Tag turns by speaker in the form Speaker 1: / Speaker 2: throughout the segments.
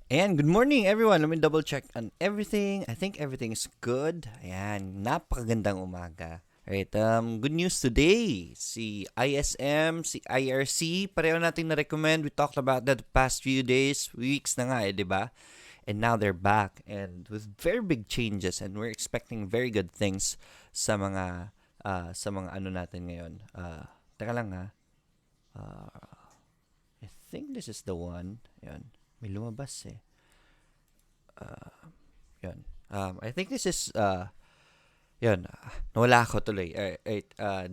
Speaker 1: And good morning everyone. Let me double check on everything. I think everything is good. Ayan, napakagandang umaga. Right, good news today. Si ISM, si IRC, pareho natin na-recommend. We talked about that the past few days, weeks na nga di ba? And now they're back and with very big changes and we're expecting very good things sa mga ano natin ngayon. Teka lang ha. I think this is the one. Ayan. May lumabas eh. Yun. I think this is, yun, nawala ako tuloy.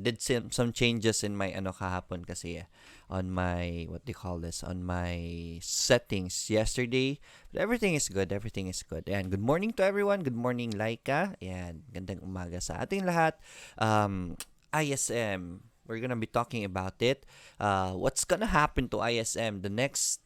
Speaker 1: Did some changes in my, kahapon kasi on my, what do you call this, on my settings yesterday. But everything is good, everything is good. And good morning to everyone. Good morning, Laika. Ayan, gandang umaga sa ating lahat. ISM, we're gonna be talking about it. What's gonna happen to ISM the next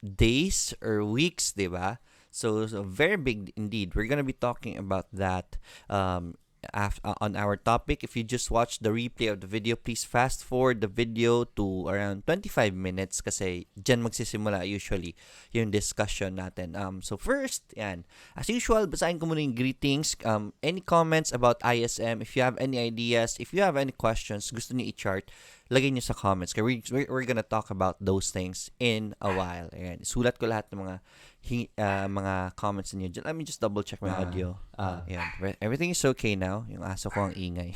Speaker 1: days or weeks, di ba? So very big indeed. We're gonna be talking about that on our topic. If you just watch the replay of the video, please fast forward the video to around 25 minutes kasi dyan magsisimula usually yung discussion natin. So first, yan. As usual, basahin ko muna yung greetings. Any comments about ISM? If you have any ideas, if you have any questions, gusto niyo i-chart, lagay niyo sa comments. We're gonna talk about those things in a while. Ayan. Sulat ko lahat ng mga comments niyo. Let me just double check my audio. Ayan. Everything is okay now. Yung aso ko ang ingay.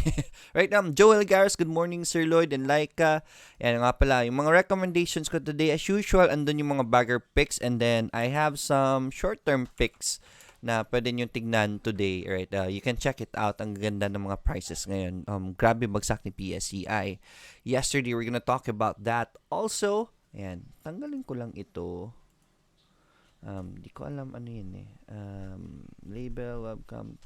Speaker 1: Right, Joel Garris, good morning, Sir Lloyd and Laika. Ayan nga pala, yung mga recommendations ko today, as usual, andun yung mga bagger picks and then I have some short-term picks na pwede nyo tignan today, right? You can check it out. Ang ganda ng mga prices ngayon. Grabe bagsak ni PSEI. Yesterday, we're gonna talk about that. Also, ayan, tanggalin ko lang ito. Di ko alam ano yun eh. Label, webcam,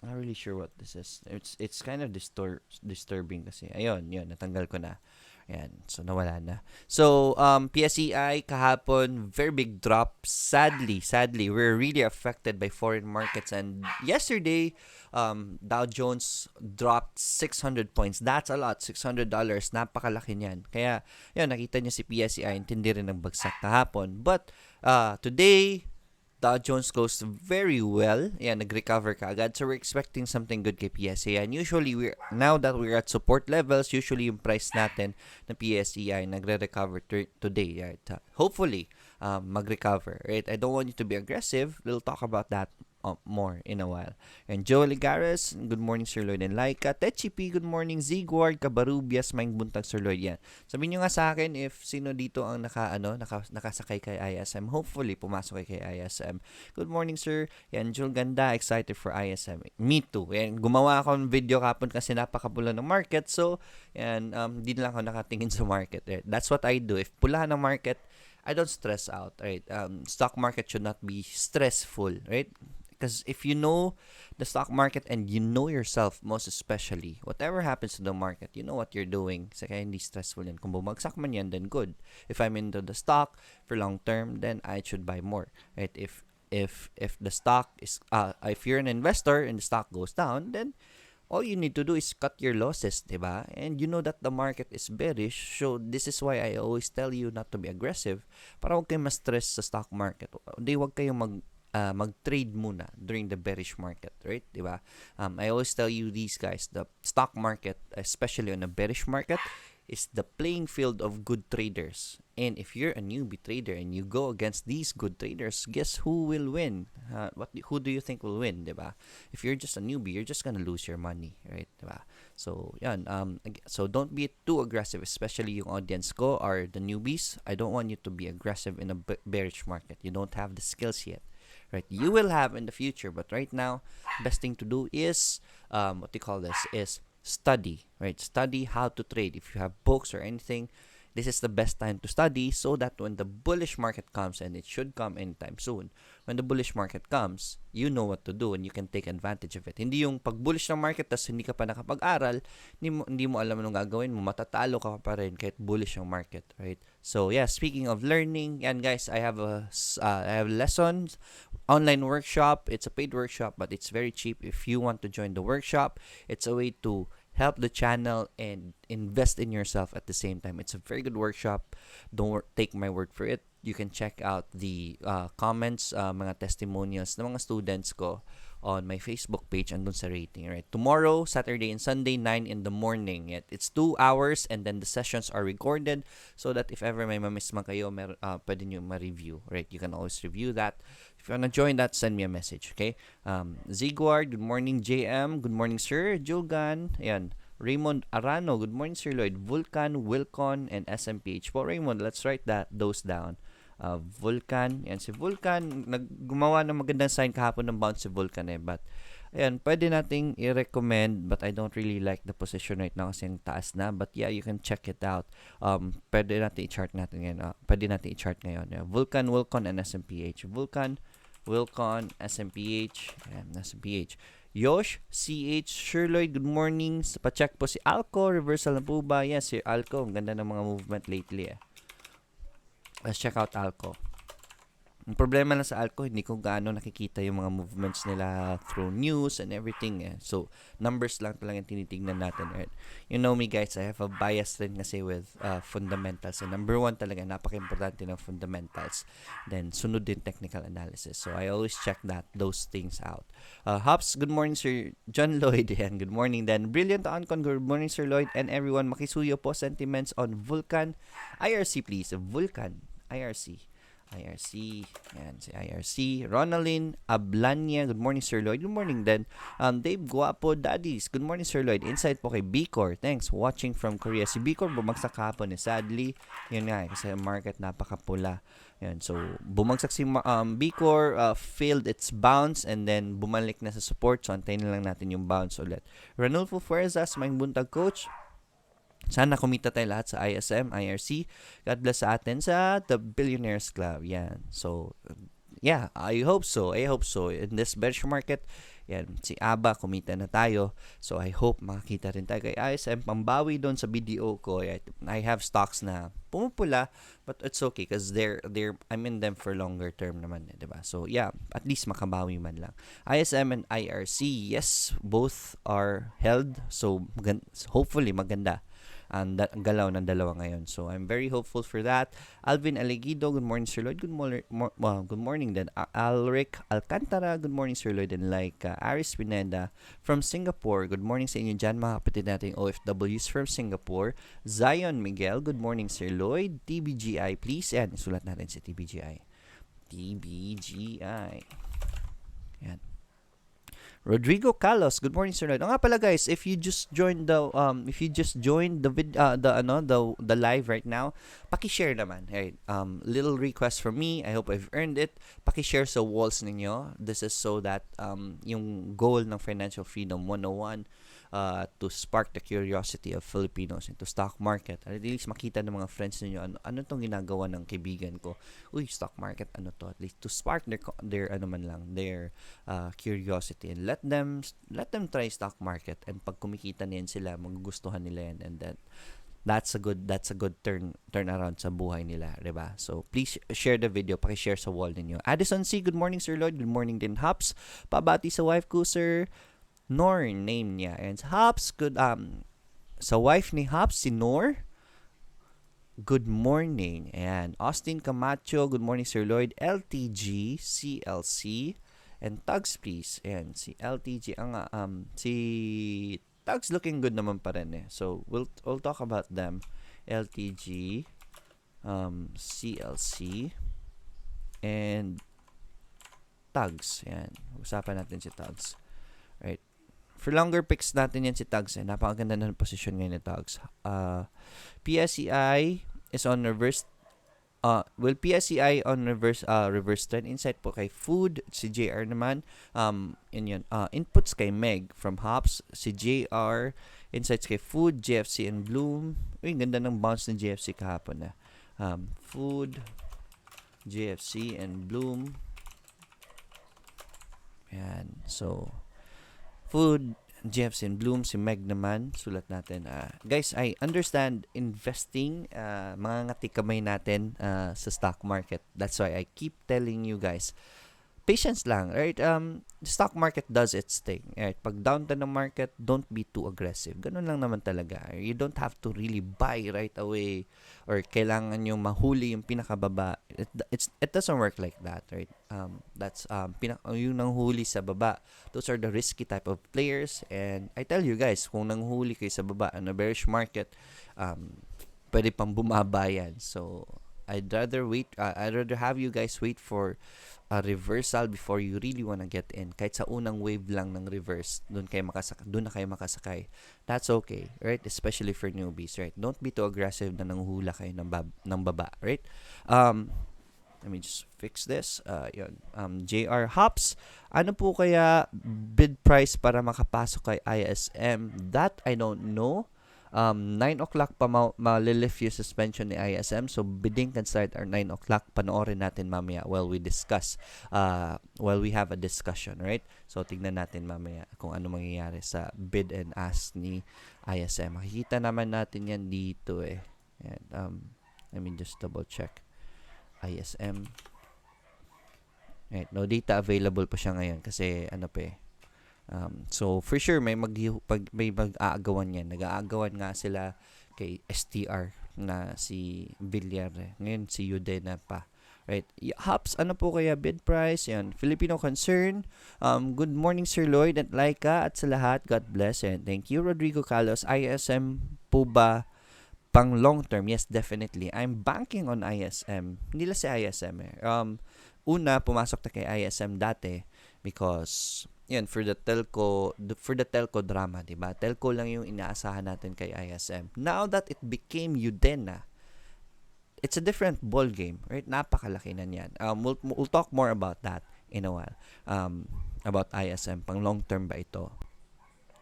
Speaker 1: not really sure what this is. It's kind of disturbing kasi. Ayun, yun, natanggal ko na. Ayan, so nawala na. So, PSEI kahapon, very big drop. Sadly, we're really affected by foreign markets. And yesterday, Dow Jones dropped 600 points. That's a lot, $600. Napakalaki niyan. Kaya, yun, nakita niyo si PSEI, intindi rin ng bagsak kahapon. But, today, Dow Jones closed very well. Yan, nag-recover ka agad. So, we're expecting something good kay PSEI. And usually, now that we're at support levels, usually yung price natin ng PSEI nagre-recover today. Right? Hopefully, mag-recover. Right? I don't want you to be aggressive. We'll talk about that more in a while. And Joel Ligares, good morning, Sir Lloyd and Laika. Techi P, good morning. Zigward, Kabarubias, Maing Buntag, Sir Lloyd. Yan. Sabihin nyo nga sa akin if sino dito ang nakasakay kay ISM. Hopefully, pumasok kay ISM. Good morning, sir. Yan, Joel Ganda, excited for ISM. Me too. Yan, gumawa ako ng video kapon kasi napakapula ng market. So, yan, di lang ako nakatingin sa market. Right? That's what I do. If pula ng market, I don't stress out. Right? Stock market should not be stressful. Right? Because if you know the stock market and you know yourself, most especially, whatever happens to the market, you know what you're doing. So, kaya hindi stressful yan. Kung bumagsak man yan, then good. If I'm into the stock for long term, then I should buy more. Right? If the stock is, if you're an investor and the stock goes down, then all you need to do is cut your losses, diba? And you know that the market is bearish, so this is why I always tell you not to be aggressive para huwag kayong ma-stress sa stock market. Di huwag kayong mag-trade muna during the bearish market, right? Diba? I always tell you these guys, the stock market, especially on a bearish market, is the playing field of good traders. And if you're a newbie trader and you go against these good traders, guess who will win? Who do you think will win, diba? If you're just a newbie, you're just gonna lose your money, right? Diba? So, yan. So, don't be too aggressive, especially yung audience ko are the newbies. I don't want you to be aggressive in a bearish market. You don't have the skills yet. Right, you will have in the future, but right now, best thing to do is, is study, right? Study how to trade. If you have books or anything, this is the best time to study so that when the bullish market comes, and it should come anytime soon, when the bullish market comes, you know what to do and you can take advantage of it. Hindi yung pag bullish ng market tas hindi ka pa nakapag-aral, hindi mo alam anong gagawin mo, matatalo ka pa rin kahit bullish yung market, right? So yeah, speaking of learning, yan guys, I have lessons, online workshop. It's a paid workshop, but it's very cheap. If you want to join the workshop, it's a way to help the channel, and invest in yourself at the same time. It's a very good workshop. Don't take my word for it. You can check out the comments, mga testimonials ng mga students ko on my Facebook page andun sa rating, right? Tomorrow, Saturday and Sunday, 9 in the morning. It's 2 hours and then the sessions are recorded so that if ever may mamiss man kayo, pwede nyo ma-review, right? You can always review that. If you wanna join that, send me a message, okay? Ziguar, good morning, JM. Good morning, sir. Jogan, ayan. Raymond Arano, good morning, Sir Lloyd. Vulcan, Wilcon, and SMPH. Po, Raymond, let's write those down. Vulcan, yan si Vulcan, gumawa ng magandang sign kahapon ng bounce si Vulcan but ayan, pwede nating i-recommend but I don't really like the position right now kasi yung taas na, but yeah, you can check it out. Pwede natin i-chart natin ngayon. Yeah. Vulcan, Wilcon, and SMPH. Vulcan, Wilcon, SMPH, and SMPH. Yosh, CH, Sherloid, good morning. Pa-check po si Alco, reversal na po ba? Yes, si Alco, ang ganda ng mga movement lately Let's check out Alco. Ang problema lang sa Alco, hindi ko gaano nakikita yung mga movements nila through news and everything. So, numbers lang talagang tinitignan natin. Right? You know me guys, I have a bias rin kasi with fundamentals. And number one talaga, napaka-importante ng fundamentals. Then, sunod din technical analysis. So, I always check those things out. Hops, good morning Sir John Lloyd. Yan, good morning. Then, Brilliant Oncon, good morning Sir Lloyd. And everyone, makisuyo po sentiments on Vulcan. IRC please, Vulcan. IRC. Yan, si IRC. Ronaldin Ablania, good morning Sir Lloyd. Good morning din. Dave Guapo Daddies, good morning Sir Lloyd. Insight po kay Bicor. Thanks, watching from Korea. Si Bicor bumagsak kahapon sadly. Yun nga, kasi market napakapula. Yan, so bumagsak si Bicor, failed its bounce and then bumalik na sa support. So antayin na lang natin yung bounce ulit. Ranulfo Fuerzas, may buntag coach. Sana kumita tayo lahat sa ISM, IRC. God bless sa atin sa The Billionaires Club. Yan. So, yeah, I hope so. In this bearish market, yan, si Aba, kumita na tayo. So, I hope makakita rin tayo kay ISM. Pambawi doon sa BDO ko. I have stocks na pumupula, but it's okay because I'm in them for longer term naman. Diba? So, yeah, at least makabawi man lang. ISM and IRC, yes, both are held. So, hopefully, maganda ang galaw ng dalawa ngayon. So, I'm very hopeful for that. Alvin Alegido, good morning, Sir Lloyd. Good morning then. Alric Alcantara, good morning, Sir Lloyd. And Aris Pineda from Singapore. Good morning sa inyo dyan, mga kapatid nating OFWs from Singapore. Zion Miguel, good morning, Sir Lloyd. TBGI, please. Yan, isulat natin si TBGI. TBGI. Yan. Rodrigo Carlos, good morning Sir Lloyd. Nga pala guys, if you just joined the live right now, paki-share naman. Right? Little request from me. I hope I've earned it. Paki-share sa walls ninyo. This is so that yung goal ng Financial Freedom 101 to spark the curiosity of Filipinos into stock market. At least makita ng mga friends niyo ano tong ginagawa ng kaibigan ko. Uy, stock market ano to? At least to spark their curiosity and let them try stock market, and pag kumikita niyan sila, magugustuhan nila yan, and then that's a good turnaround sa buhay nila, diba? So please share the video, paki-share sa wall ninyo. Addison C, good morning Sir Lloyd. Good morning din Hops. Pabati sa wife ko Sir Nor, name niya. And Hops, good sa wife ni Hops, si Nor. Good morning. And Austin Camacho, good morning Sir Lloyd. LTG, CLC, and Tugs please. And si LTG si Tugs looking good naman pa rin So we'll talk about them. LTG, CLC, and Tugs. Yan. Usapan natin si Tugs. Right. For longer picks natin yan si Tugs. Napakaganda na ng position ngayon ni Tugs. PSEI is on reverse. PSEI on reverse trend. Insight po kay Food, si JR naman. Inputs kay Meg from Hops, si JR. Insights kay Food, JFC, and Bloom. Uy, ganda ng bounce ng JFC kahapon Food, JFC, and Bloom. Yan. So, Food, JFC, and Bloom. Si Meg naman, sulat natin. Guys, I understand investing, mga ngati kamay natin sa stock market. That's why I keep telling you guys, patience lang, right? the stock market does its thing. Right? Pag downturn ng market, don't be too aggressive. Ganun lang naman talaga. You don't have to really buy right away or kailangan yung mahuli yung pinakababa. It doesn't work like that, right? That's yung nanghuli sa baba. Those are the risky type of players, and I tell you guys, kung nanghuli kayo sa baba on a bearish market, pwede pang bumaba yan. So I'd rather have you guys wait for a reversal before you really wanna get in. Kahit sa unang wave lang ng reverse, doon na kayo makasakay. That's okay, right? Especially for newbies, right? Don't be too aggressive na nanghula kayo ng baba, right? Let me just fix this. Yun. JR Hops, ano po kaya bid price para makapasok kay ISM? That I don't know. 9 o'clock pa malilift yung suspension ni ISM. So, bidding can start at 9 o'clock. Panoorin natin mamaya while we discuss. While we have a discussion, right? So, tignan natin mamaya kung ano mangyayari sa bid and ask ni ISM. Makikita naman natin yan dito eh. And, let me just double check. ISM. Right, no data available pa siya ngayon kasi ano pa eh. So, for sure, may mag-aagawan yan. Nag-aagawan nga sila kay STR na si Villar. Ngayon, si Udenna pa. Right? Hops, ano po kaya bid price? Yan. Filipino Concern. Good morning, Sir Lloyd at Laika at sa lahat. God bless and thank you. Rodrigo Carlos, ISM po ba pang long term? Yes, definitely. I'm banking on ISM. Hindi lang si ISM eh. Una, pumasok na kay ISM dati because yan, for the telco drama, diba? Telco lang yung inaasahan natin kay ISM. Now that it became Udenna, it's a different ball game, right? Napakalaki na niyan. We'll talk more about that in a while. About ISM, pang long term ba ito?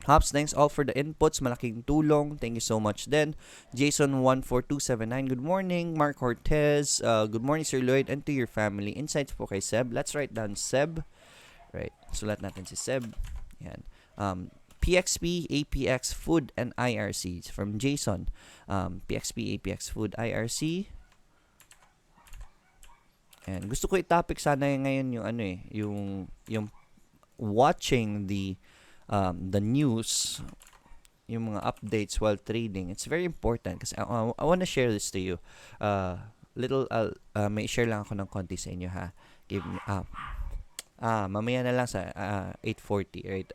Speaker 1: Hops, thanks all for the inputs. Malaking tulong. Thank you so much then. Jason14279, good morning. Mark Cortez, good morning Sir Lloyd and to your family. Insights po kay Seb. Let's write down Seb. Right. Sulat natin si Seb. Yan. PXP, APX, Food, and IRC. From Jason. PXP, APX, Food, IRC. And gusto ko i-topic sana ngayon yung ano eh, yung watching the news, yung mga updates while trading. It's very important kasi I want to share this to you. May share lang ako ng konti sa inyo ha. Give me mamaya na lang sa 8:40, right?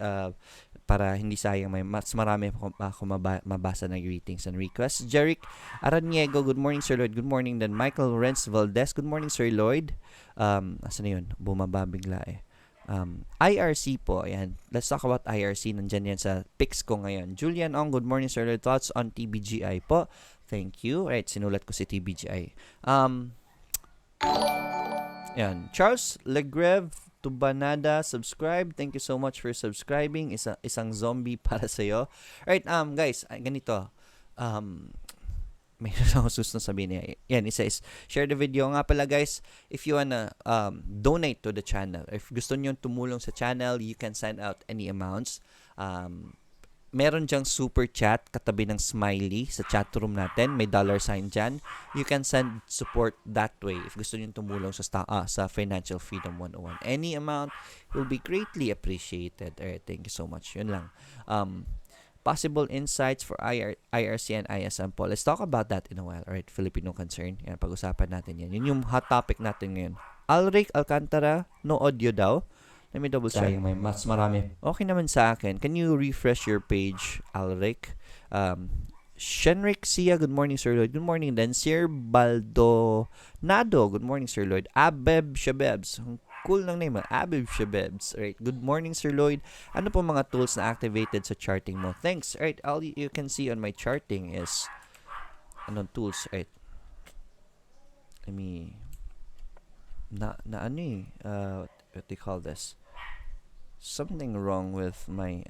Speaker 1: Para hindi sayang, may mas marami ako mabasa na greetings and requests. Jeric Araniego, good morning Sir Lloyd. Good morning then. Michael Renz Valdez, good morning Sir Lloyd. Asan na yun? Bumaba bigla eh. IRC po, ayan. Let's talk about IRC. Nandyan yan sa picks ko ngayon. Julian Ong, good morning Sir Lloyd. Thoughts on TBGI po? Thank you. Right, sinulat ko si TBGI. Ayan. Charles Legrev Tubanada, subscribe. Thank you so much for subscribing. Isang zombie para sa'yo. Alright, guys, ganito. May ako susunod sabihin niya. Yan, isa is share the video. Nga pala guys, if you wanna donate to the channel, if gusto nyo tumulong sa channel, you can send out any amounts. Meron dyang super chat katabi ng smiley sa chat room natin. May $sign dyan. You can send support that way if gusto nyo tumulong sa Financial Freedom 101. Any amount will be greatly appreciated. Alright, thank you so much. Yun lang. Possible insights for IRC and ISM po. Let's talk about that in a while. Alright, Filipino Concern. Yan, pag-usapan natin yan. Yun yung hot topic natin ngayon. Alric Alcantara, no audio daw. Let me double check.
Speaker 2: May mas marami.
Speaker 1: Okay naman sa akin. Can you refresh your page, Alric? Shenrik Sia, good morning, Sir Lloyd. Good morning then. Sir Baldonado, good morning, Sir Lloyd. Abeb Shabebs. Cool ng name, Abeb Shabebs. Right. Good morning, Sir Lloyd. Ano po mga tools na activated sa charting mo? Thanks. Right. All you can see on my charting is anong tools, right? Let me ano eh, what do you call this? Something wrong with my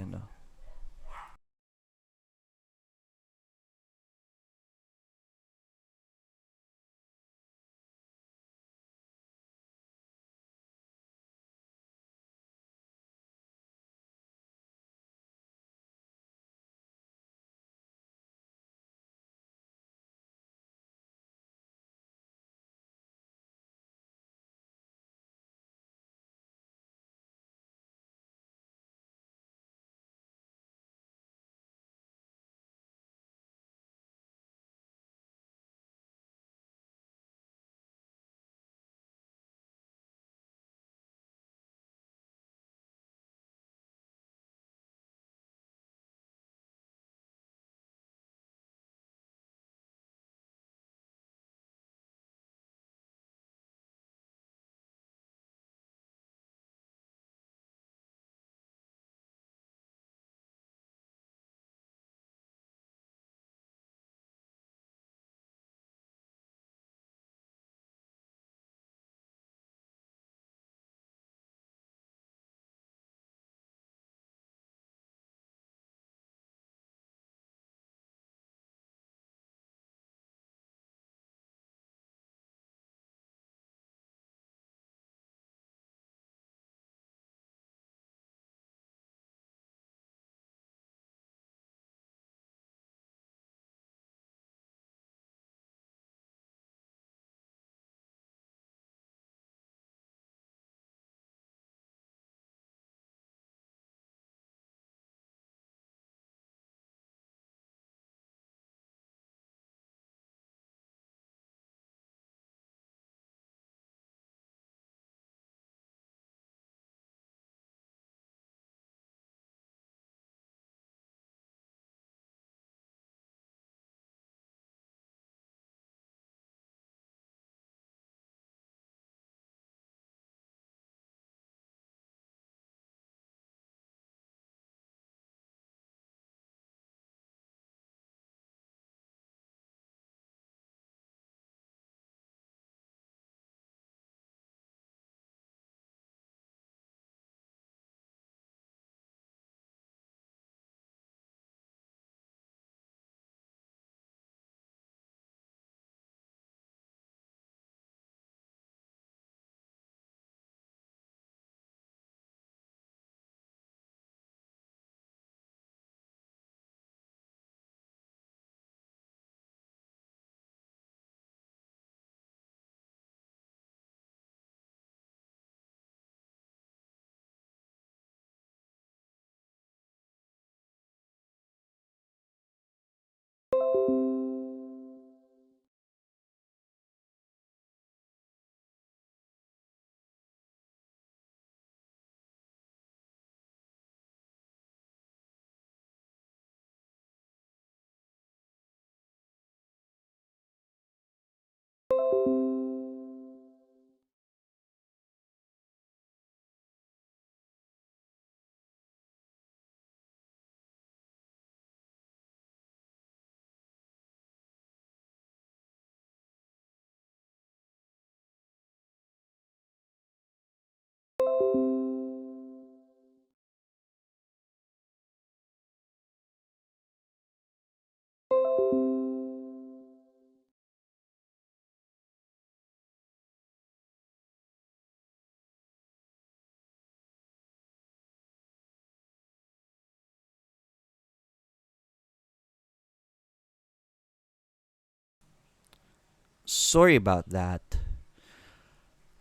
Speaker 1: sorry about that.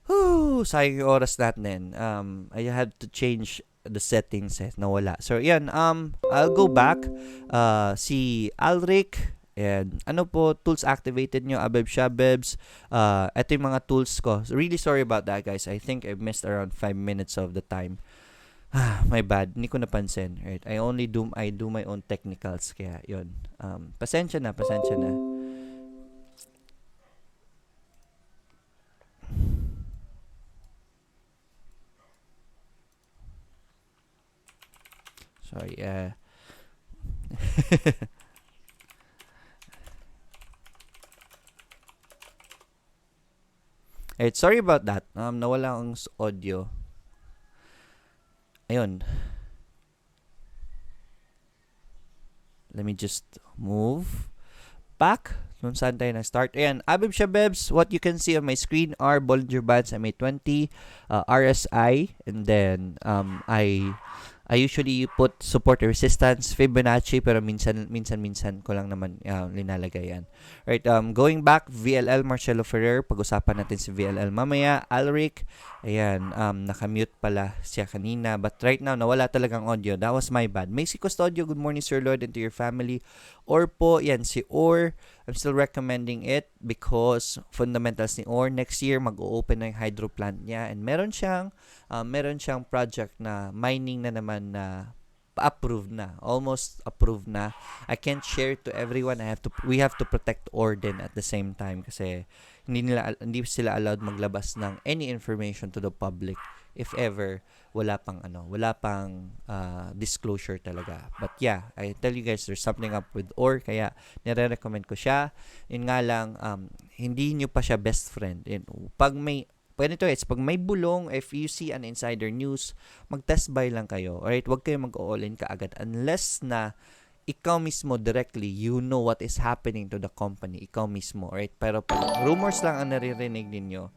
Speaker 1: Whew, sayang yung oras natin. I had to change the settings nawala. So, yan. I'll go back. Si Alric, and ano po, tools activated nyo, Abeb Shabebs. Ito yung mga tools ko. So, really sorry about that, guys. I think I missed around 5 minutes of the time. My bad. Hindi ko napansin. Right? I do my own technicals. Kaya, yun. Pasensya na. Sorry. Alright, sorry about that. Nawala ang audio. Ayun. Let me just move back kung saan tayo na-start. Ayan, Abib Shabebs, what you can see on my screen are Bollinger Bands MA20, RSI, and then I usually put support resistance, Fibonacci, pero minsan ko lang naman linalagay yan. Right, going back, VLL, Marcelo Ferrer, pag-usapan natin si VLL mamaya. Alric, ayan, nakamute pala siya kanina, but right now, nawala talagang audio. That was my bad. May si Custodio, good morning Sir Lloyd and to your family. Or po, yan, si Or, I'm still recommending it because fundamentals ni Or, next year, mag-o-open na yung hydro plant niya, and meron siyang project na mining na naman na approved na, almost approved na. I can't share to everyone. We have to protect Orden at the same time kasi hindi sila allowed maglabas ng any information to the public if ever wala pang disclosure talaga. But yeah, I tell you guys, there's something up with Or, kaya nire-recommend ko siya. Yun nga lang, hindi nyo pa siya best friend. Pag may bulong, if you see an insider news, mag-test buy lang kayo. Alright, huwag kayo mag-all-in kaagad unless na ikaw mismo directly, you know what is happening to the company. Ikaw mismo, alright? Pero pag rumors lang ang naririnig ninyo,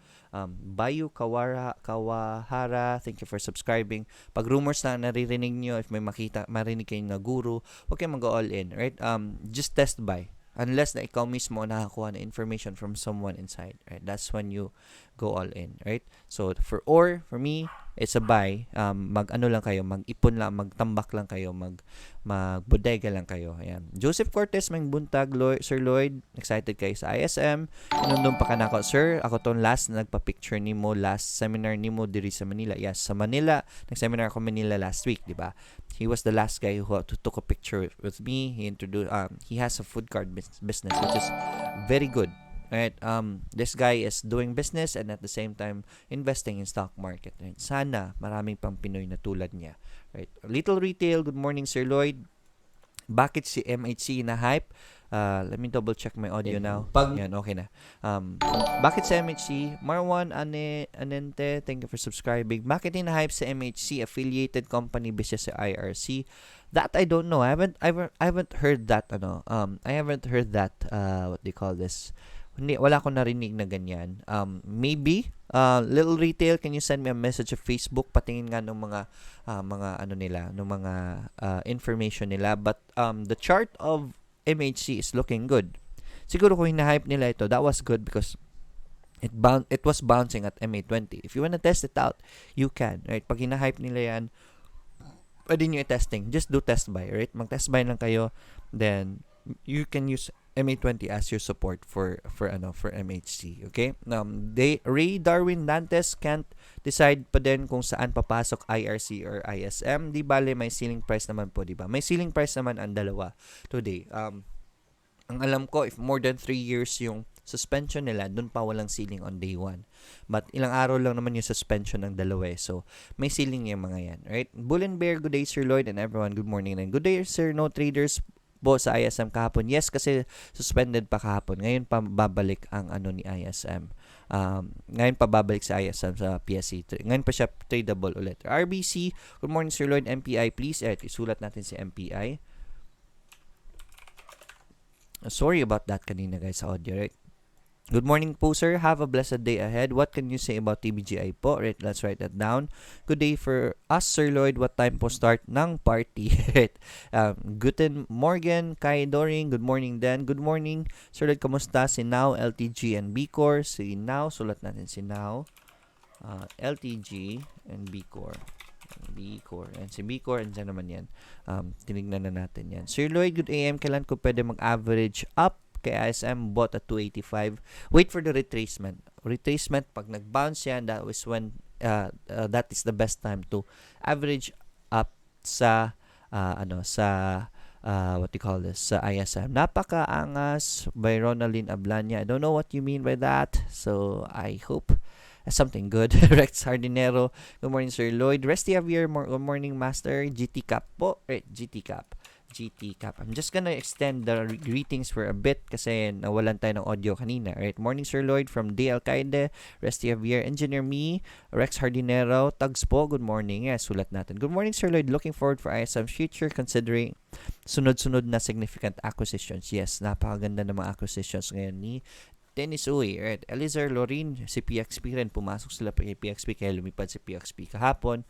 Speaker 1: Bayu Kawahara, thank you for subscribing. Pag rumors lang ang naririnig nyo, if may marinig kayo na guru, huwag kayo mag-all-in, right? Just test buy. Unless na ikaw mismo nakakuha na information from someone inside, right? That's when you go all in, right? So, for me, it's a buy. Mag-ano lang kayo, mag-ipon lang, magtambak lang kayo, mag-bodega lang kayo. Ayan. Joseph Cortez, may buntag, Sir Lloyd, excited kayo sa ISM. Inundong pa ka na ako, Sir. Ako tong last na nagpa-picture ni mo, last seminar ni mo diri sa Manila. Yes, sa Manila. Nag-seminar ako Manila last week, di ba? He was the last guy who took a picture with me. He has a food cart business, which is very good. Right? This guy is doing business and at the same time investing in stock market. Right? Sana maraming pang Pinoy na tulad niya. Right? Little Retail, good morning Sir Lloyd. Bakit si MHC na hype? Let me double check my audio now. Yan, okay na. Bakit sa MHC? Marwan Anente, thank you for subscribing. Bakit na-hype sa MHC? Affiliated company business sa IRC? That I don't know. I haven't heard that I haven't heard that what they call this. Wala akong narinig na ganyan. Maybe Little Retail, can you send me a message of Facebook? Patingin nga ng mga information nila. But the chart of MHC is looking good. Siguro kung hina-hype nila ito, that was good because it was bouncing at MA20. If you wanna test it out, you can. Right? Pag hina-hype nila yan, pwede nyo i-testing. Just do test buy. Right? Mag-test buy lang kayo. Then, you can use MA20 as your support for MHC. Okay? Ray Darwin Dantes can't decide pa din kung saan papasok IRC or ISM. Di bale, may ceiling price naman po, di ba? May ceiling price naman ang dalawa today. Ang alam ko, if more than 3 years yung suspension nila, dun pa walang ceiling on day 1. But ilang araw lang naman yung suspension ng dalawa eh. So, may ceiling yung mga yan. Right? Bull and Bear, good day Sir Lloyd and everyone. Good morning and good day Sir No Traders po sa ISM kahapon. Yes, kasi suspended pa kahapon. Ngayon pa babalik ang ni ISM. Ngayon pa babalik sa ISM sa PSE. Ngayon pa siya tradable ulit. RBC, good morning Sir Lloyd. MPI, please. Isulat natin si MPI. Sorry about that kanina guys sa audio, right? Good morning po, sir. Have a blessed day ahead. What can you say about TBGI po? Right, let's write that down. Good day for us, Sir Lloyd. What time po start ng party? Right. Guten Morgen, Kai Doring. Good morning then. Good morning, Sir Lloyd. Kamusta? Si Now, LTG, and B-Core. Si Now, sulat natin si Now. LTG, and B-Core. B-Core. And si B-Core, andyan naman yan. Tinignan na natin yan. Sir Lloyd, good AM. Kailan ko pwede mag-average up? Kay ISM bought at 285. Wait for the retracement. Retracement, pag nag-bounce yan, that is the best time to average up sa what do you call this, sa ISM. Napakaangas by Ronaldin Ablanya. I don't know what you mean by that. So I hope something good. Rex Hardinero. Good morning, Sir Lloyd. Resty Javier. Good morning, Master. GT Cap po. Right, GT Cap. GT Cap. I'm just gonna extend the greetings for a bit kasi nawalan tayo ng audio kanina. Right? Morning, Sir Lloyd from D. Alcaide, Resty Javier, Engineer Me, Rex Hardinero, Tugs po, good morning. Yes, sulat natin. Good morning, Sir Lloyd. Looking forward for ISM's future considering sunod-sunod na significant acquisitions. Yes, napakaganda ng mga acquisitions ngayon ni Dennis Uy, right? Eliezer Lorin, si PXP rin. Pumasok sila pa kay PXP kaya lumipad si PXP kahapon.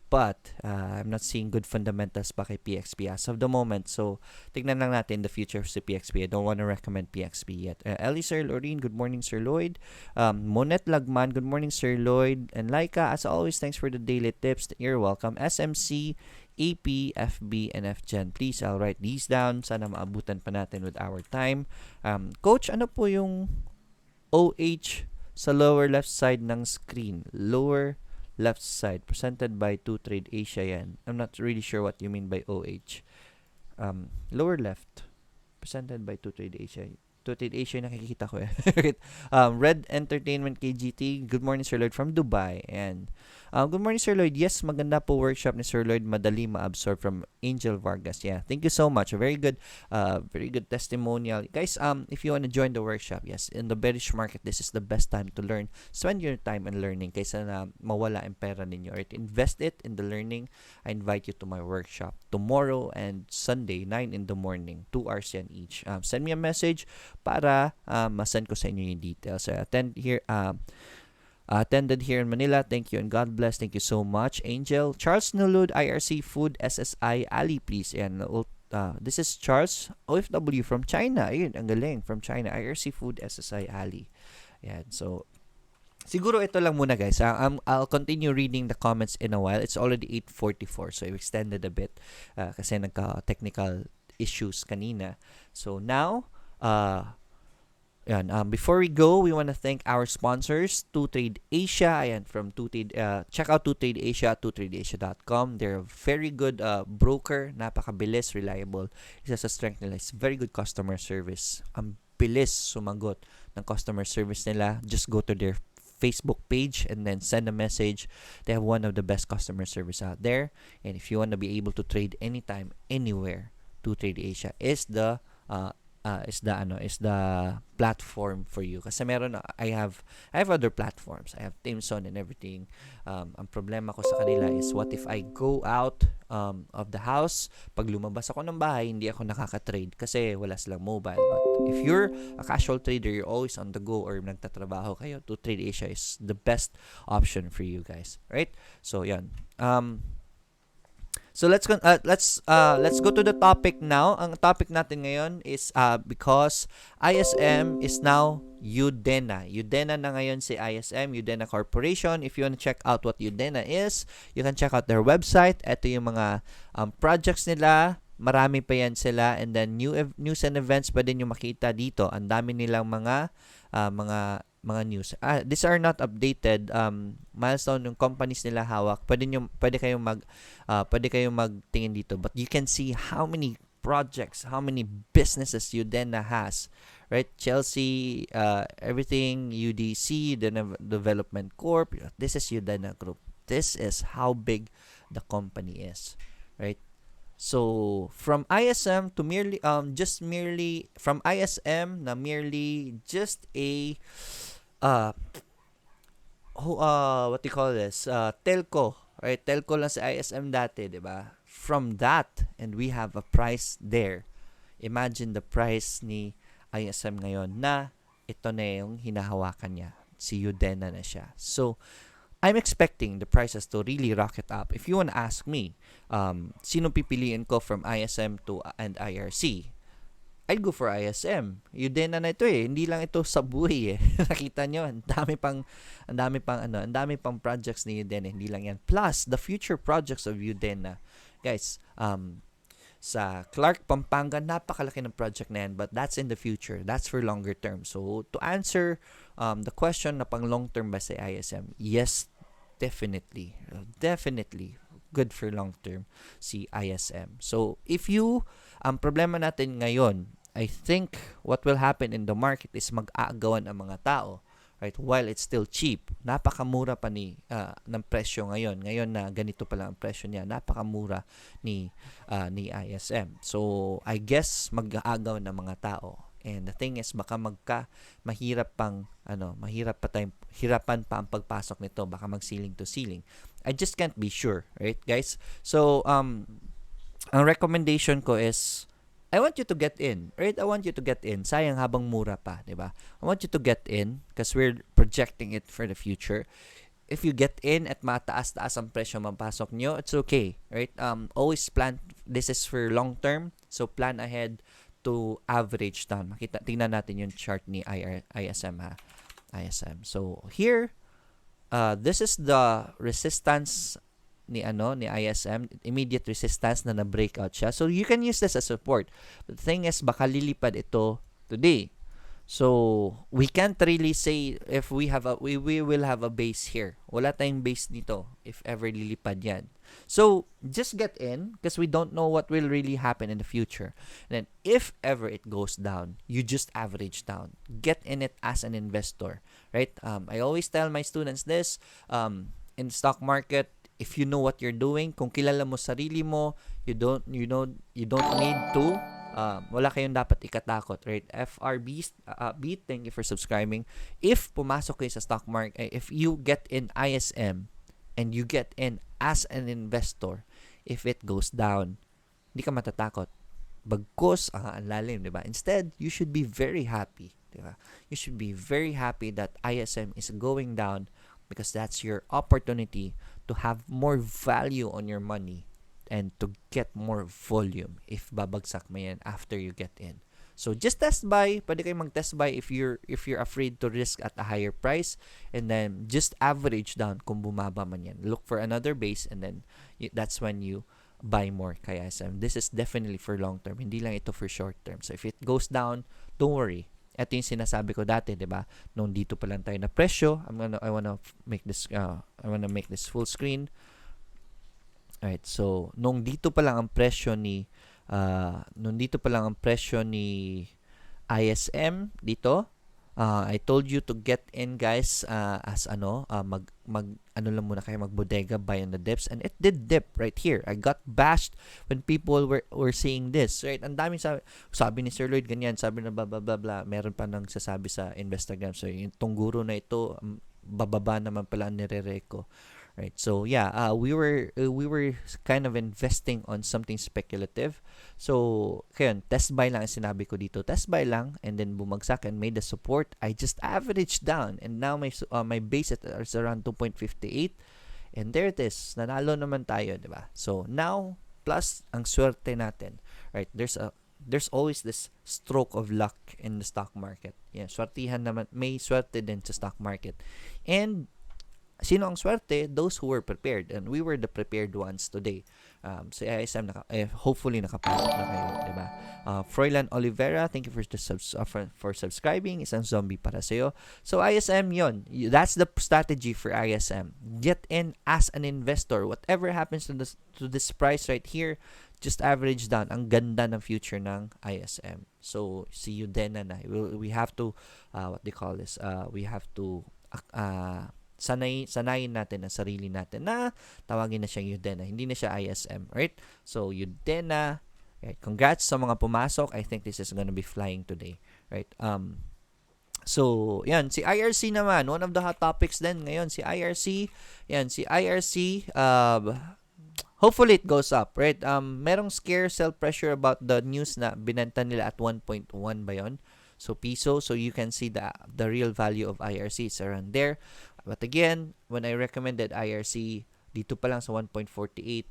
Speaker 1: But I'm not seeing good fundamentals pa kay PXP as of the moment. So, tignan lang natin the future of si PXP. I don't want to recommend PXP yet. Eliezer Lorin, good morning, Sir Lloyd. Monet Lagman, good morning, Sir Lloyd. And Laika, as always, thanks for the daily tips. You're welcome. SMC, AP, FB, and FGen. Please, I'll write these down. Sana maabutan pa natin with our time. Coach, ano po yung OH sa lower left side ng screen? Lower left side, presented by 2Trade Asia yan. I'm not really sure what you mean by OH. Lower left, presented by 2Trade Asia. 2Trade Asia yung nakikita ko eh. Red Entertainment KGT, good morning, Sir Lloyd from Dubai. And good morning, Sir Lloyd. Yes, maganda po workshop ni Sir Lloyd. Madali ma-absorb from Angel Vargas. Yeah, thank you so much. A very good testimonial. Guys, if you want to join the workshop, yes, in the bearish market, this is the best time to learn. Spend your time in learning kaysa na mawala ang pera ninyo. Right? Invest it in the learning. I invite you to my workshop tomorrow and Sunday, 9 in the morning, 2 ARSN each. Send me a message para masend ko sa inyo yung details. Attended here in Manila. Thank you and God bless. Thank you so much. Angel. Charles Nulud, IRC Food, SSI, Ali, please. And this is Charles, OFW from China. Ayun, ang galing. From China. IRC Food, SSI, Ali. Yan. So, siguro ito lang muna guys. I'll continue reading the comments in a while. It's already 8:44 so I've extended a bit kasi nagka-technical issues kanina. So now, before we go, we want to thank our sponsors, 2Trade Asia. Ayan, from 2Trade, check out 2Trade Asia at 2tradeasia.com. They're a very good broker, napakabilis, reliable. Isa sa strength nila is very good customer service. Ang bilis sumagot ng customer service nila. Just go to their Facebook page and then send a message. They have one of the best customer service out there. And if you want to be able to trade anytime, anywhere, 2Trade Asia is the platform for you. Kasi I have other platforms. I have Timson and everything. Ang problema ko sa kanila is what if I go out of the house, pag lumabas ako ng bahay, hindi ako nakaka-trade kasi wala silang mobile. But if you're a casual trader, you're always on the go or nagtatrabaho kayo, 2Trade Asia is the best option for you guys. Right? So, yan. So let's go to the topic now. Ang topic natin ngayon is because ISM is now Udenna. Udenna na ngayon si ISM, Udenna Corporation. If you want to check out what Udenna is, you can check out their website. Ito yung mga projects nila. Marami pa yan sila. And then news and events pa din yung makita dito. Ang dami nilang mga news. These are not updated milestone yung companies nila hawak. Pwede kayong magtingin dito. But you can see how many projects, how many businesses Udenna has. Right? Chelsea, everything, UDC, Development Corp. This is Udenna Group. This is how big the company is. Right? So, from ISM to from ISM na merely just a what do you call this? Telco, right? Telco lang sa ISM dati, 'di ba? From that, and we have a price there. Imagine the price ni ISM ngayon na ito na yung hinahawakan niya. Si Udenna na siya. So, I'm expecting the prices to really rocket up. If you want to ask me, sino pipiliin ko from ISM to and IRC? I'd go for ISM. Udenna na ito eh. Hindi lang ito sa buhay eh. Nakita nyo, ang dami pang projects ni Udenna. Hindi lang yan. Plus, the future projects of Udenna. Guys, sa Clark, Pampanga, napakalaki ng project na yan, but that's in the future. That's for longer term. So, to answer the question na pang long term ba sa ISM, yes, definitely. Definitely good for long term si ISM. So, if you, ang problema natin ngayon, I think what will happen in the market is mag-aagawan ang mga tao. Right? While it's still cheap, napakamura pa ng presyo ngayon. Ngayon na ganito pa lang ang presyo niya, napakamura ni ISM. So, I guess mag-aagaw ng mga tao. And the thing is, baka hirapan pa ang pagpasok nito, baka mag-ceiling to ceiling. I just can't be sure, right, guys? So, ang recommendation ko is I want you to get in, right? I want you to get in. Sayang habang mura pa, di ba? I want you to get in because we're projecting it for the future. If you get in at mataas-taas ang presyo mapasok nyo, it's okay, right? Always plan, this is for long term, so plan ahead to average down. Tingnan natin yung chart ni ISM ha. ISM. So, here, this is the resistance ni ISM, immediate resistance na na-breakout siya. So, you can use this as support. But the thing is, baka lilipad ito today. So, we can't really say if we will have a base here. Wala tayong base nito if ever lilipad yan. So, just get in because we don't know what will really happen in the future. And then, if ever it goes down, you just average down. Get in it as an investor, right? I always tell my students this, in stock market, if you know what you're doing, kung kilala mo sarili mo, you don't need to, wala kayong dapat ikatakot, right? FRB, beat, thank you for subscribing. If pumasok kayo sa stock market, if you get in ISM and you get in as an investor, if it goes down, hindi ka matatakot. Bagkus ang lalim, di ba? Instead, you should be very happy, di ba? You should be very happy that ISM is going down because that's your opportunity to have more value on your money and to get more volume if babagsak mo yan after you get in. So just test buy, pwede kayo mag-test buy if you're afraid to risk at a higher price, and then just average down kung bumaba man yan. Look for another base and then that's when you buy more kay ISM. This is definitely for long term, hindi lang ito for short term. So if it goes down, don't worry. Ito yung sinasabi ko dati, 'di ba? Nung dito pa lang tayo na presyo, I wanna make this full screen. Alright, so nung dito pa lang ang presyo ni ISM dito, I told you to get in, guys, as lang muna kayo magbodega, buy on the dips, and it did dip right here. I got bashed when people were saying this, right? Ang daming sabi ni Sir Lloyd ganyan, sabi na blah blah blah blah. Meron pa nang sasabi sa Instagram, so yung guro na ito, bababa naman pala ang nire-rec ko. Right. So yeah, we were kind of investing on something speculative. So, kaya test buy lang ang sinabi ko dito. Test buy lang, and then bumagsak and made the support. I just averaged down, and now my base is around 2.58, and there it is. Nanalo naman tayo, 'di ba? So, now plus ang swerte natin. Right? There's always this stroke of luck in the stock market. Yeah, swertihan naman, may swerte din sa stock market. And sino ang swerte? Those who were prepared. And we were the prepared ones today. So, ISM, hopefully nakapasok na kayo, diba? Froilan Olivera, thank you for subscribing. Isang zombie para sa'yo. So, ISM yon. That's the strategy for ISM. Get in as an investor. Whatever happens to this price right here, just average down. Ang ganda ng future ng ISM. So, see you then na. We have to, what they call this? We have to, sanayin natin ang sarili natin na tawagin na siyang Udenna, hindi na siya ISM, right? So, Udenna, right? Congrats sa mga pumasok. I think this is gonna be flying today, right? So, yan, si IRC naman, one of the hot topics din ngayon, si IRC, hopefully it goes up, right? Merong scare, sell pressure about the news na binenta nila at 1.1 ba yun? So piso, so you can see the real value of IRC is around there. But again, when I recommended IRC, dito pa lang sa 1.48,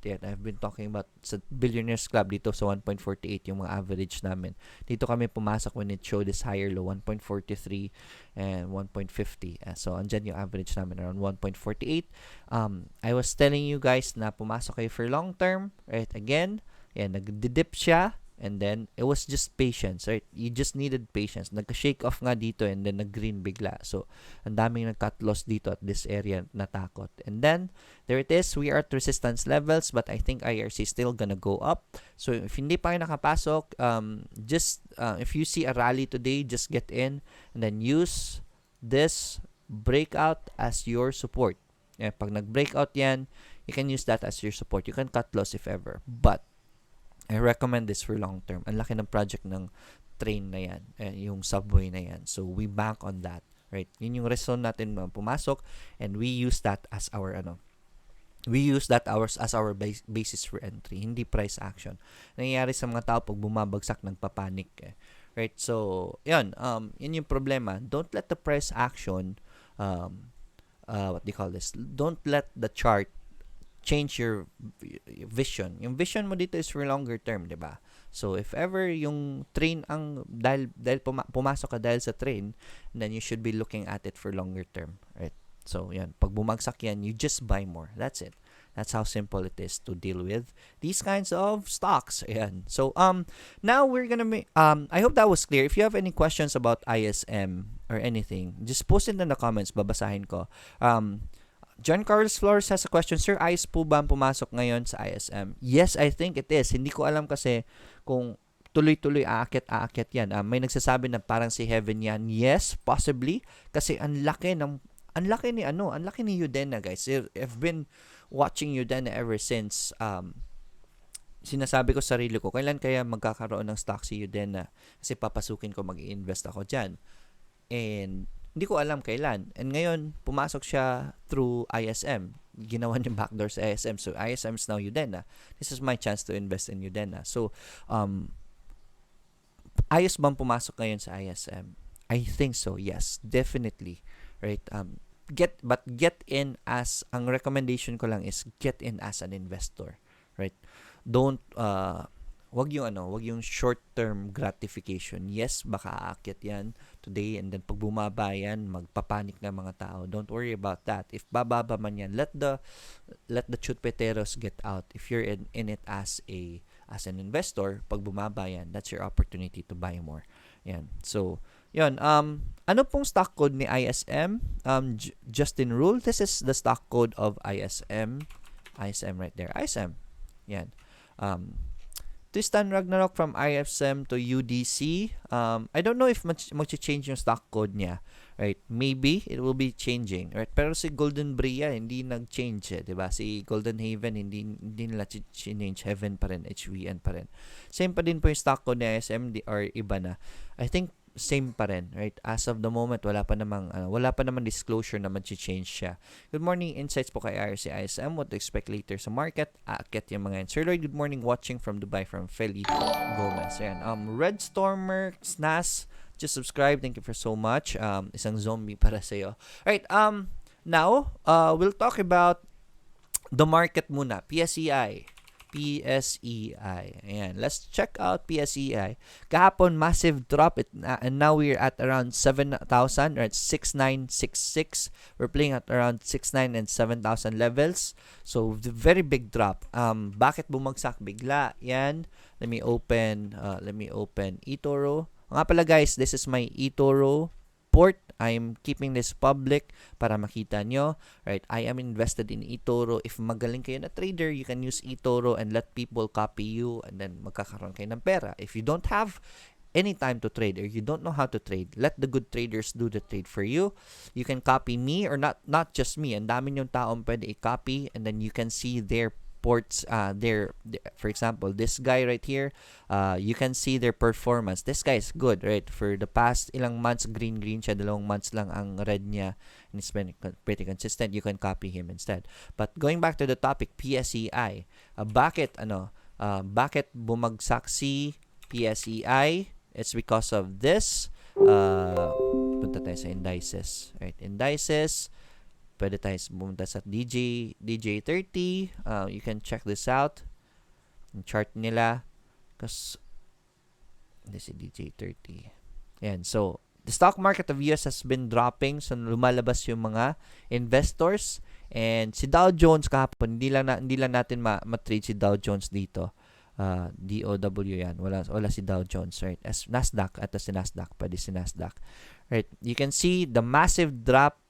Speaker 1: yan, I've been talking about sa Billionaires Club, dito sa 1.48 yung mga average namin. Dito kami pumasok when it showed this higher low, 1.43 and 1.50. So, andyan yung average namin around 1.48. I was telling you guys na pumasok kayo for long term, right? Again, yan, nag-dip siya. And then, it was just patience, right? You just needed patience. Nagka-shake off nga dito and then nag-green bigla. So, ang daming nag-cut loss dito at this area, natakot. And then, there it is. We are at resistance levels, but I think IRC is still gonna go up. So, if hindi pa kayo nakapasok, if you see a rally today, just get in and then use this breakout as your support. Yeah, pag nag-breakout yan, you can use that as your support. You can cut loss if ever. But, I recommend this for long term. Ang laki ng project ng train na yan, yung subway na yan. So, we bank on that, right? Yun yung reason natin pumasok, and we use that as our, as our basis for entry, hindi price action. Nangyayari sa mga tao pag bumabagsak, nagpapanik, right? So, yun yung problema. Don't let the price action, don't let the chart change your vision. Yung vision mo dito is for longer term, 'di ba? So if ever yung train ang dahil pumasok ka dahil sa train, then you should be looking at it for longer term, right? So yan, pag bumagsak yan, you just buy more. That's it. That's how simple it is to deal with these kinds of stocks. Ayan. So now we're gonna make I hope that was clear. If you have any questions about ISM or anything, just post it in the comments, babasahin ko. John Carlos Flores has a question. Sir, ayos po ba ang pumasok ngayon sa ISM? Yes, I think it is. Hindi ko alam kasi kung tuloy-tuloy aakyat yan. May nagsasabi na parang si Heaven yan. Yes, possibly. Kasi ang laki ni Udenna, guys. I've been watching Udenna ever since sinasabi ko sa sarili ko, kailan kaya magkakaroon ng stock si Udenna? Kasi papasukin ko, mag-i-invest ako dyan. And hindi ko alam kailan. And ngayon, pumasok siya through ISM. Ginawa niya backdoor sa ISM. So, ISM is now Udenna. This is my chance to invest in Udenna. So, ayos bang pumasok ngayon sa ISM? I think so, yes. Definitely. Right? Get in as, ang recommendation ko lang is get in as an investor. Right? Don't, wag yung short-term gratification. Yes, baka aakyat yan today and then pag bumaba yan, magpapanik na mga tao. Don't worry about that. If bababa man yan, let the chutpeteros get out. If you're in it as an investor, pag bumaba yan, that's your opportunity to buy more. Yan. So, yun. Ano pong stock code ni ISM? Justin Rule. This is the stock code of ISM. ISM right there. ISM. Yan. Tristan Ragnarok from ISM to UDC. I don't know if mag-change yung stock code niya. Right? Maybe it will be changing. Right? Pero si Golden Bria, hindi nag-change. Diba? Si Golden Haven, hindi nila change. Heaven pa rin. HVN pa rin. Same pa din po yung stock code ni ISM or iba na. I think same pa rin, right? As of the moment, wala pa namang disclosure na mag-change siya. Good morning, insights po kay IRC ISM. What to expect later sa market? Aakyat yung mga yan. Sir Lloyd, good morning, watching from Dubai from Feli Gomez. Ayan. Red Stormer, SNAS, just subscribe. Thank you for so much. Isang zombie para sa'yo. Right, now, we'll talk about the market muna. PSEI. Ayan. Let's check out PSEI. Kahapon, massive drop. And now we're at around 7,000 or at 6,966. We're playing at around 6,900 and 7,000 levels. So, very big drop. Bakit bumagsak bigla? Yan. Let me open eToro. Nga pala guys, this is my eToro port. I'm keeping this public para makita nyo. Right? I am invested in eToro. If magaling kayo na trader, you can use eToro and let people copy you and then magkakaroon kayo ng pera. If you don't have any time to trade or you don't know how to trade, let the good traders do the trade for you. You can copy me or not just me. Ang dami yung taong pwede i-copy and then you can see their ports, for example, this guy right here, you can see their performance. This guy is good, right? For the past ilang months, green siya, 2 months lang ang red niya, and it's been pretty consistent. You can copy him instead. But going back to the topic, PSEI, bakit bumagsak si PSEI? It's because of this uh, punta tayo sa indices. Right? Indices, pwede tayo pumunta sa DJ30. You can check this out. Yung chart nila. Kasi, this is DJ30. Yan. So, the stock market of US has been dropping. So, lumalabas yung mga investors. And si Dow Jones kahapon, hindi lang natin ma-trade si Dow Jones dito. DOW yan. Wala si Dow Jones, right? As Nasdaq, at si Nasdaq, pwede si Nasdaq. Right? You can see the massive drop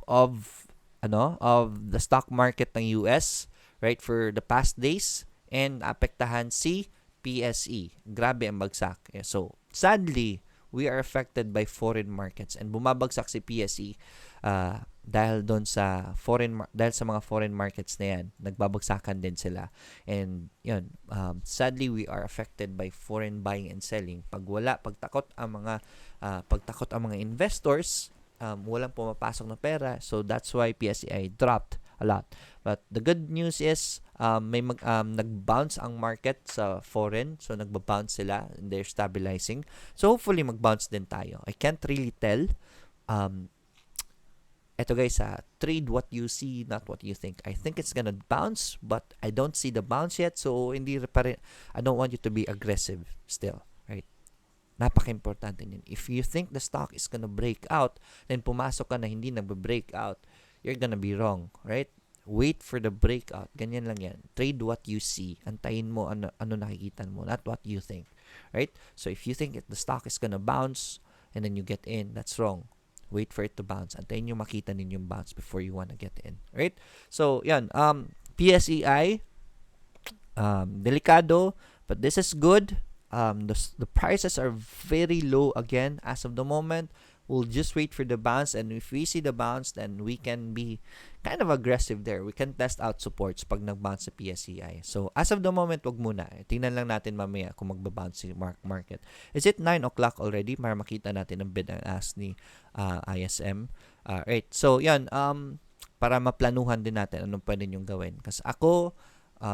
Speaker 1: of the stock market ng US, right, for the past days, and apektahan si PSE. Grabe ang bagsak. Yeah, so, sadly, we are affected by foreign markets, and bumabagsak si PSE dahil sa mga foreign markets na yan, nagbabagsakan din sila. And yun, sadly we are affected by foreign buying and selling. Pagtakot ang mga investors, walang pumapasok na pera. So that's why PSEI dropped a lot. But the good news is nag-bounce ang market sa foreign. So nagba-bounce sila and they're stabilizing. So hopefully mag-bounce din tayo. I can't really tell. Eto guys, trade what you see, not what you think. I think it's gonna bounce, but I don't see the bounce yet. So I don't want you to be aggressive still, right? Napaka-importante yun. If you think the stock is gonna break out, then pumasok ka na hindi nagbe-break out, you're gonna be wrong, right? Wait for the breakout. Ganyan lang yan. Trade what you see. Antayin mo ano nakikita mo, not what you think, right? So if you think the stock is gonna bounce and then you get in, that's wrong. Wait for it to bounce. Antayin nyo makita ninyong bounce before you wanna get in, right? So yan, PSEI, delikado, but this is good. The prices are very low again as of the moment. We'll just wait for the bounce, and if we see the bounce, then we can be kind of aggressive there. We can test out supports pag nag-bounce sa PSEI. So, as of the moment, wag muna. Tingnan lang natin mamaya kung magba-bounce si market. Is it 9 o'clock already? Para makita natin ang bid and ask ni ISM. Right. So, yan. Para maplanuhan din natin anong pwede nyong gawin. Kasi ako,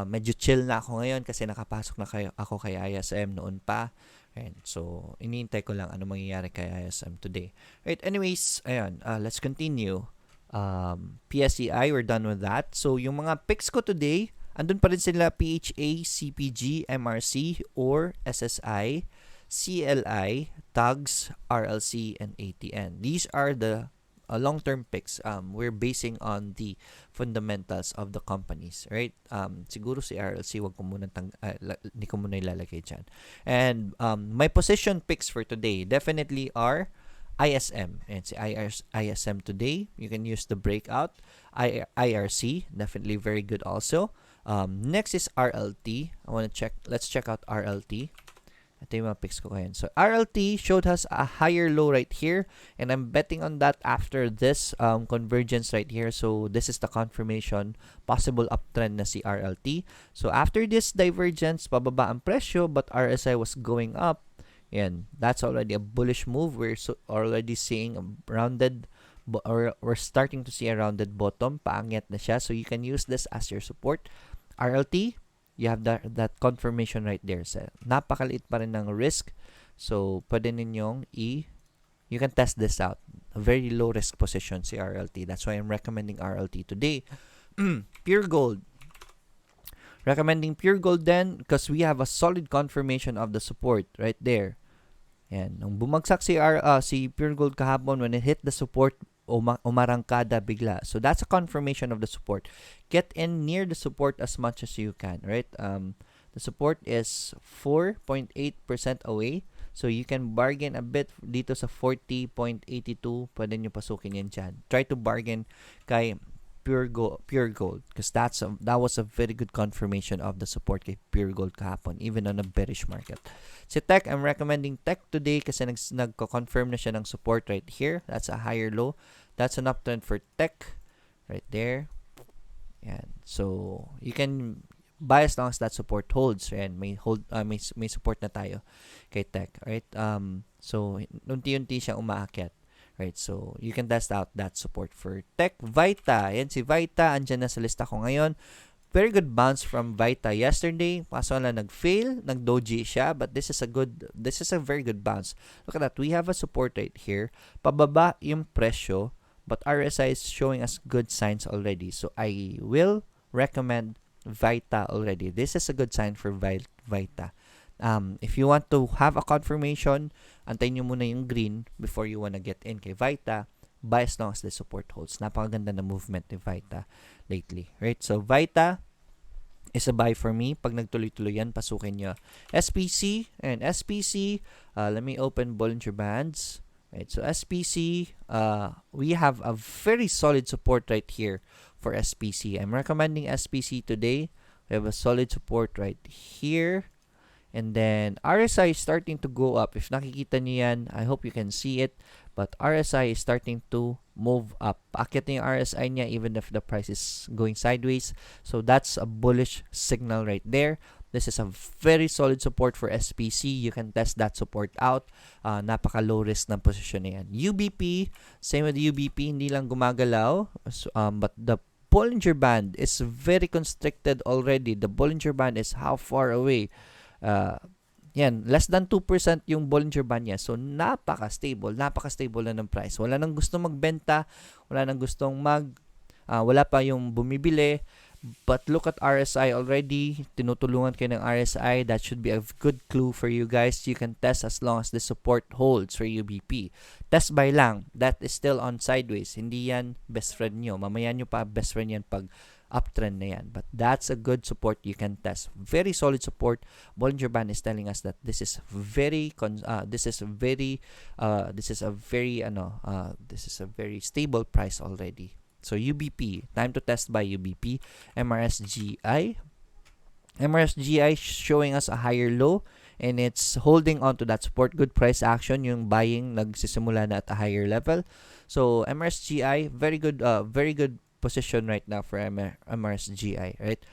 Speaker 1: medyo chill na ako ngayon kasi nakapasok na ako kay ISM noon pa. And so, iniintay ko lang ano mangyayari kay ISM today. Right, anyways, ayan, let's continue. PSEI, we're done with that. So, yung mga picks ko today, andun pa rin sila PHA, CPG, MRC, or SSI, CLI, TAGS, RLC, and ATN. These are the long-term picks. We're basing on the fundamentals of the companies, right? Siguro si RLC, hindi ko muna ilalagay dyan. And my position picks for today definitely are ISM. And si ISM today, you can use the breakout. IRC, definitely very good also. Next is RLT. Let's check out RLT. Ito yung mga picks ko ngayon. So, RLT showed us a higher low right here. And I'm betting on that after this convergence right here. So, this is the confirmation. Possible uptrend na si RLT. So, after this divergence, pababa ang presyo. But RSI was going up. Yan. That's already a bullish move. We're already seeing a rounded, or we're starting to see a rounded bottom. Paangyat na siya. So, you can use this as your support. RLT, you have that confirmation right there. So, napakaliit pa rin ng risk. So, pwede ninyong you can test this out. A very low risk position si RLT. That's why I'm recommending RLT today. Pure Gold. Recommending Pure Gold then because we have a solid confirmation of the support right there. Yan. Nung bumagsak si Pure Gold kahapon, when it hit the support, umarangkada bigla. So that's a confirmation of the support. Get in near the support as much as you can, right? The support is 4.8% away. So you can bargain a bit dito sa 40.82. Pwede nyo pasukin yan dyan. Try to bargain kay Pure Gold because that was a very good confirmation of the support kay Pure Gold kahapon, even on a bearish market. Si Tech, I'm recommending Tech today kasi nagko-confirm na siya ng support right here. That's a higher low. That's an uptrend for Tech right there. Yan. So, you can buy as long as that support holds. Yan. May support na tayo kay Tech. Right? So, unti-unti siyang umaakyat. Right, so you can test out that support for Tech. Vita, yan si Vita, andyan na sa lista ko ngayon. very good bounce from Vita yesterday. Kaso lang nag-fail, nag-doji siya, but this is a very good bounce. Look at that. We have a support right here. Pababa yung presyo, but RSI is showing us good signs already. So I will recommend Vita already. This is a good sign for Vita. If you want to have a confirmation, antayin nyo muna yung green before you wanna get in kay Vita. Buy as long as the support holds. Napakaganda na movement ni Vita lately. Right? So, Vita is a buy for me. Pag nagtuloy-tuloy yan, pasukin nyo. SPC, and SPC, let me open Bollinger Bands. Right? So, SPC, we have a very solid support right here for SPC. I'm recommending SPC today. We have a solid support right here. And then, RSI is starting to go up. If nakikita niyo yan, I hope you can see it. But RSI is starting to move up. Paakyat na yung RSI niya even if the price is going sideways. So, that's a bullish signal right there. This is a very solid support for SPC. You can test that support out. Napaka-low risk ng position na yan. UBP, same with UBP, hindi lang gumagalaw. But the Bollinger Band is very constricted already. The Bollinger Band is how far away? Yan, less than 2% yung Bollinger Band niya. So, napaka-stable na ng price. Wala nang gustong magbenta, wala nang gustong wala pa yung bumibili. But look at RSI already. Tinutulungan kayo ng RSI. That should be a good clue for you guys. You can test as long as the support holds for UBP. Test buy lang. That is still on sideways. Hindi yan best friend nyo. Mamaya nyo pa best friend yan pag uptrend na yan. But that's a good support you can test. Very solid support. Bollinger Band is telling us that this is a very stable price already. So UBP, time to test by UBP. MRSGI showing us a higher low and it's holding on to that support. Good price action. Yung buying nagsisimula na at a higher level. So MRSGI, very good position right now for MRSGI, right?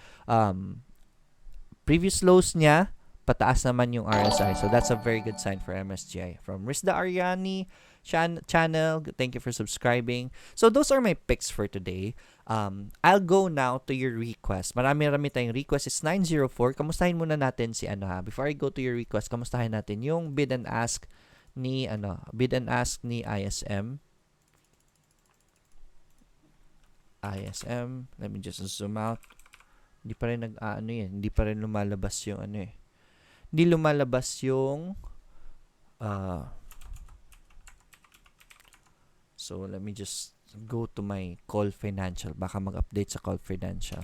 Speaker 1: Previous lows niya, pataas naman yung RSI. So that's a very good sign for MSGI. From Rizda Ariani channel, thank you for subscribing. So those are my picks for today. I'll go now to your request. Marami tayong request. It's 904. Kamustahin muna natin si Before I go to your request, kamustahin natin yung bid and ask ni ISM. Let me just zoom out. Hindi pa rin hindi pa rin lumalabas yung Hindi lumalabas yung so let me just go to my call financial. Baka mag-update sa call financial.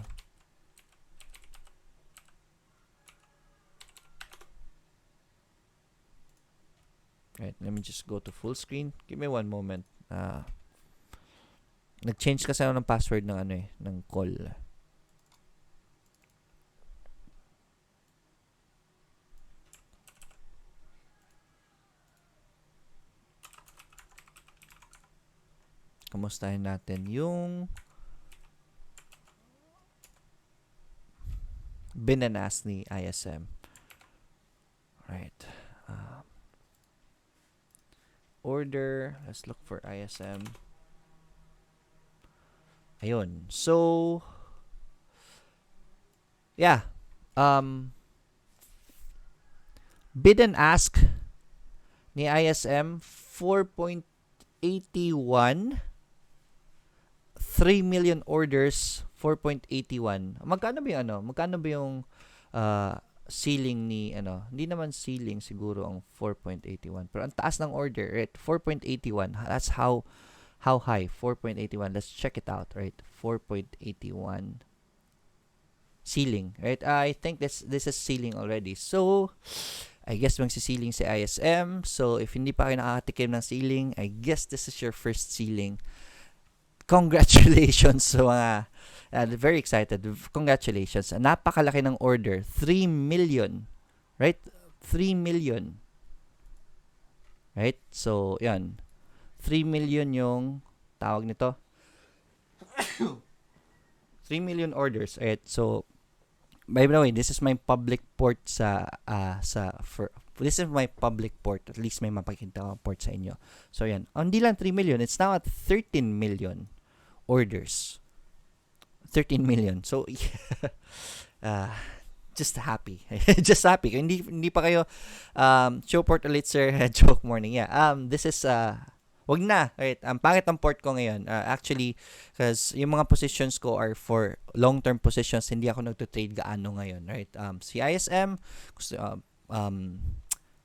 Speaker 1: Right, let me just go to full screen. Give me one moment. Nag-change kasi ako ng password ng ng call. Kamustahin natin yung binanas ni ISM. Right. Order. Let's look for ISM. Ayun. So, yeah. Bid and ask ni ISM 4.81. 3 million orders, 4.81. Magkano ba yung ceiling ni Hindi naman ceiling siguro ang 4.81. Pero ang taas ng order, right? 4.81. That's how high? 4.81. Let's check it out, right? 4.81 ceiling, right? I think this is ceiling already. So, I guess magsisiling si ISM. So, if hindi pa kayo nakakatikim ng ceiling, I guess this is your first ceiling. Congratulations sa mga very excited. Congratulations. Napakalaki ng order. 3 million. Right? 3 million. Right? So, yan. 3 million yung tawag nito. 3 million orders. Right? So, by the way, this is my public port this is my public port. At least may mapakita ko port sa inyo. So, yan. Hindi lang 3 million. It's now at 13 million orders. 13 million. So, uh, just happy. Just happy. Hindi pa kayo show port ulit, sir. Joke morning. Yeah. This is wag na. Right. Ang pangit ng port ko ngayon. Actually, because yung mga positions ko are for long-term positions. Hindi ako nagto-trade gaano ngayon. Right. Si ISM,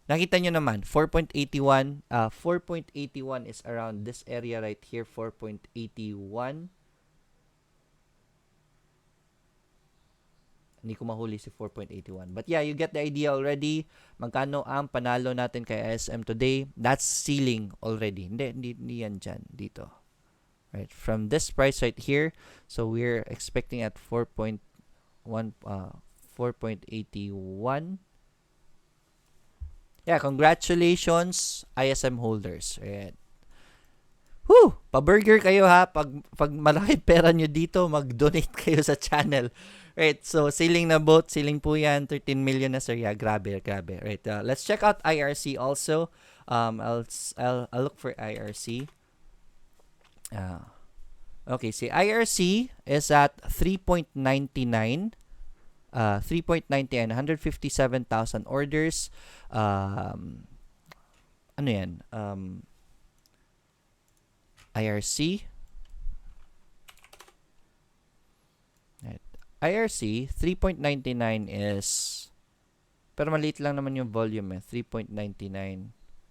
Speaker 1: nakita nyo naman, 4.81. 4.81 is around this area right here. 4.81. Hindi ko mahuli si 4.81. But yeah, you get the idea already. Magkano ang panalo natin kay ISM today? That's ceiling already. Hindi yan dyan. Dito. Right. From this price right here, so we're expecting at 4.81. Yeah, congratulations, ISM holders. Right. Woo! Pa-burger kayo ha. Pag malaki pera nyo dito, mag-donate kayo sa channel. Right, so ceiling na boat, ceiling po yan, 13 million na sir. Yeah, grabe. Right, let's check out IRC also. I'll look for IRC. Okay, see, IRC is at 3.99. 157,000 orders. Ano yan? IRC. IRC, 3.99 is, pero maliit lang naman yung volume 3.99.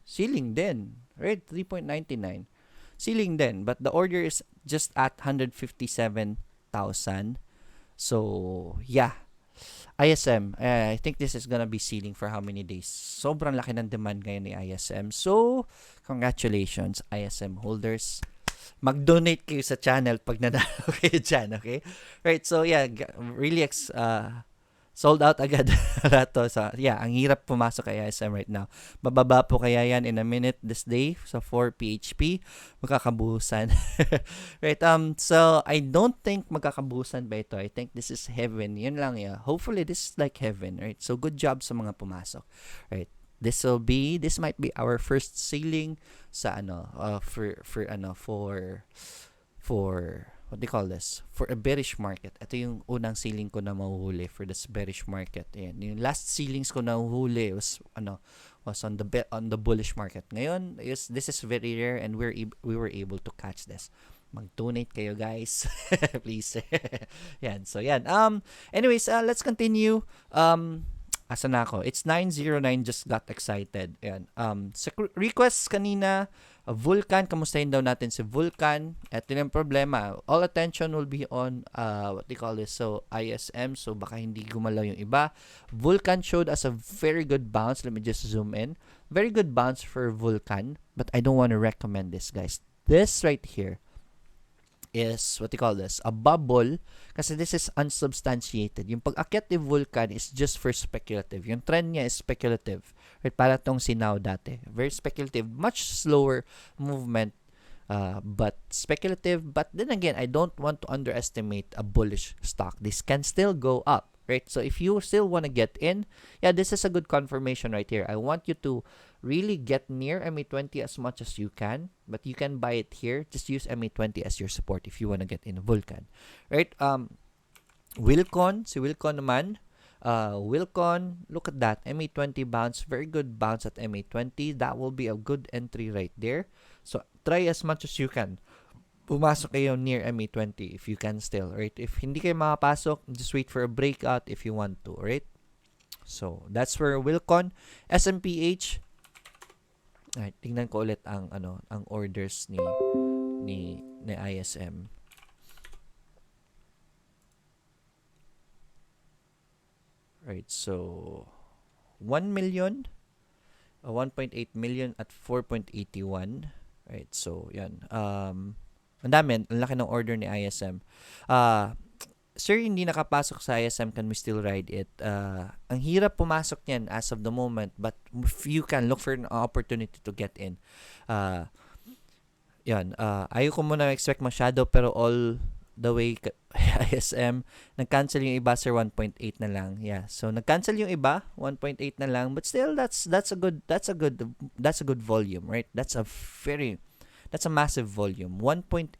Speaker 1: Ceiling din, right? 3.99. Ceiling din, but the order is just at 157,000. So, yeah. ISM, I think this is gonna be ceiling for how many days? Sobrang laki ng demand ngayon ni ISM. So, congratulations, ISM holders. Mag-donate kayo sa channel pag nanalo kayo dyan, okay? Right, so yeah, really sold out agad to. So yeah, ang hirap pumasok kay ISM right now. Bababa po kaya yan in a minute this day sa 4 PHP. Magkakabuhusan. Right, so I don't think magkakabuhusan ba ito. I think this is heaven. Yun lang, yeah. Hopefully this is like heaven, right? So good job sa mga pumasok. Right. This might be our first ceiling sa for what do you call this? For a bearish market. Ito yung unang ceiling ko na mahuhuli for this bearish market. Ayan. Yung last ceilings ko na mahuhuli was on the bullish market. Ngayon, this is very rare and we were able to catch this. Mag-donate kayo, guys. Please. Yan. So yan. Anyways, let's continue. Asan na ako? It's 909, just got excited. Ayan. Sa requests kanina, Vulcan, kamustahin daw natin si Vulcan. Ito yung problema. All attention will be on, what they call this, so ISM, so baka hindi gumalaw yung iba. Vulcan showed us a very good bounce. Let me just zoom in. Very good bounce for Vulcan, but I don't want to recommend this, guys. This right here is, what they call this, a bubble, kasi this is unsubstantiated. Yung pag-akyat ni Vulcan is just for speculative. Yung trend niya is speculative. Right? Para tong sinaw dati. Very speculative. Much slower movement, but speculative. But then again, I don't want to underestimate a bullish stock. This can still go up. Right? So if you still want to get in, yeah, this is a good confirmation right here. I want you to really get near MA20 as much as you can, but you can buy it here. Just use MA20 as your support if you want to get in Vulcan. Right? Wilcon, si Wilcon naman, Wilcon, look at that, MA20 bounce, very good bounce at MA20. That will be a good entry right there. So try as much as you can. Pumasok kayo near MA20 if you can still, right? If hindi kayo makapasok, just wait for a breakout if you want to, right? So, that's for Wilcon. SMPH, right, tingnan ko ulit ang orders ni ISM. Right, so 1 million, 1.8 million at 4.81. Right, so yan. Ang dami, ang laki ng order ni ISM. Sir, hindi nakapasok sa ISM, can we still ride it? Ang hirap pumasok niyan as of the moment, but if you can look for an opportunity to get in. Yan, ayoko muna expect masyado, pero all the way ISM, nag-cancel yung iba, sir, 1.8 na lang. Yeah, so nag-cancel yung iba, 1.8 na lang, but still that's a good volume, right? That's a massive volume. 1.8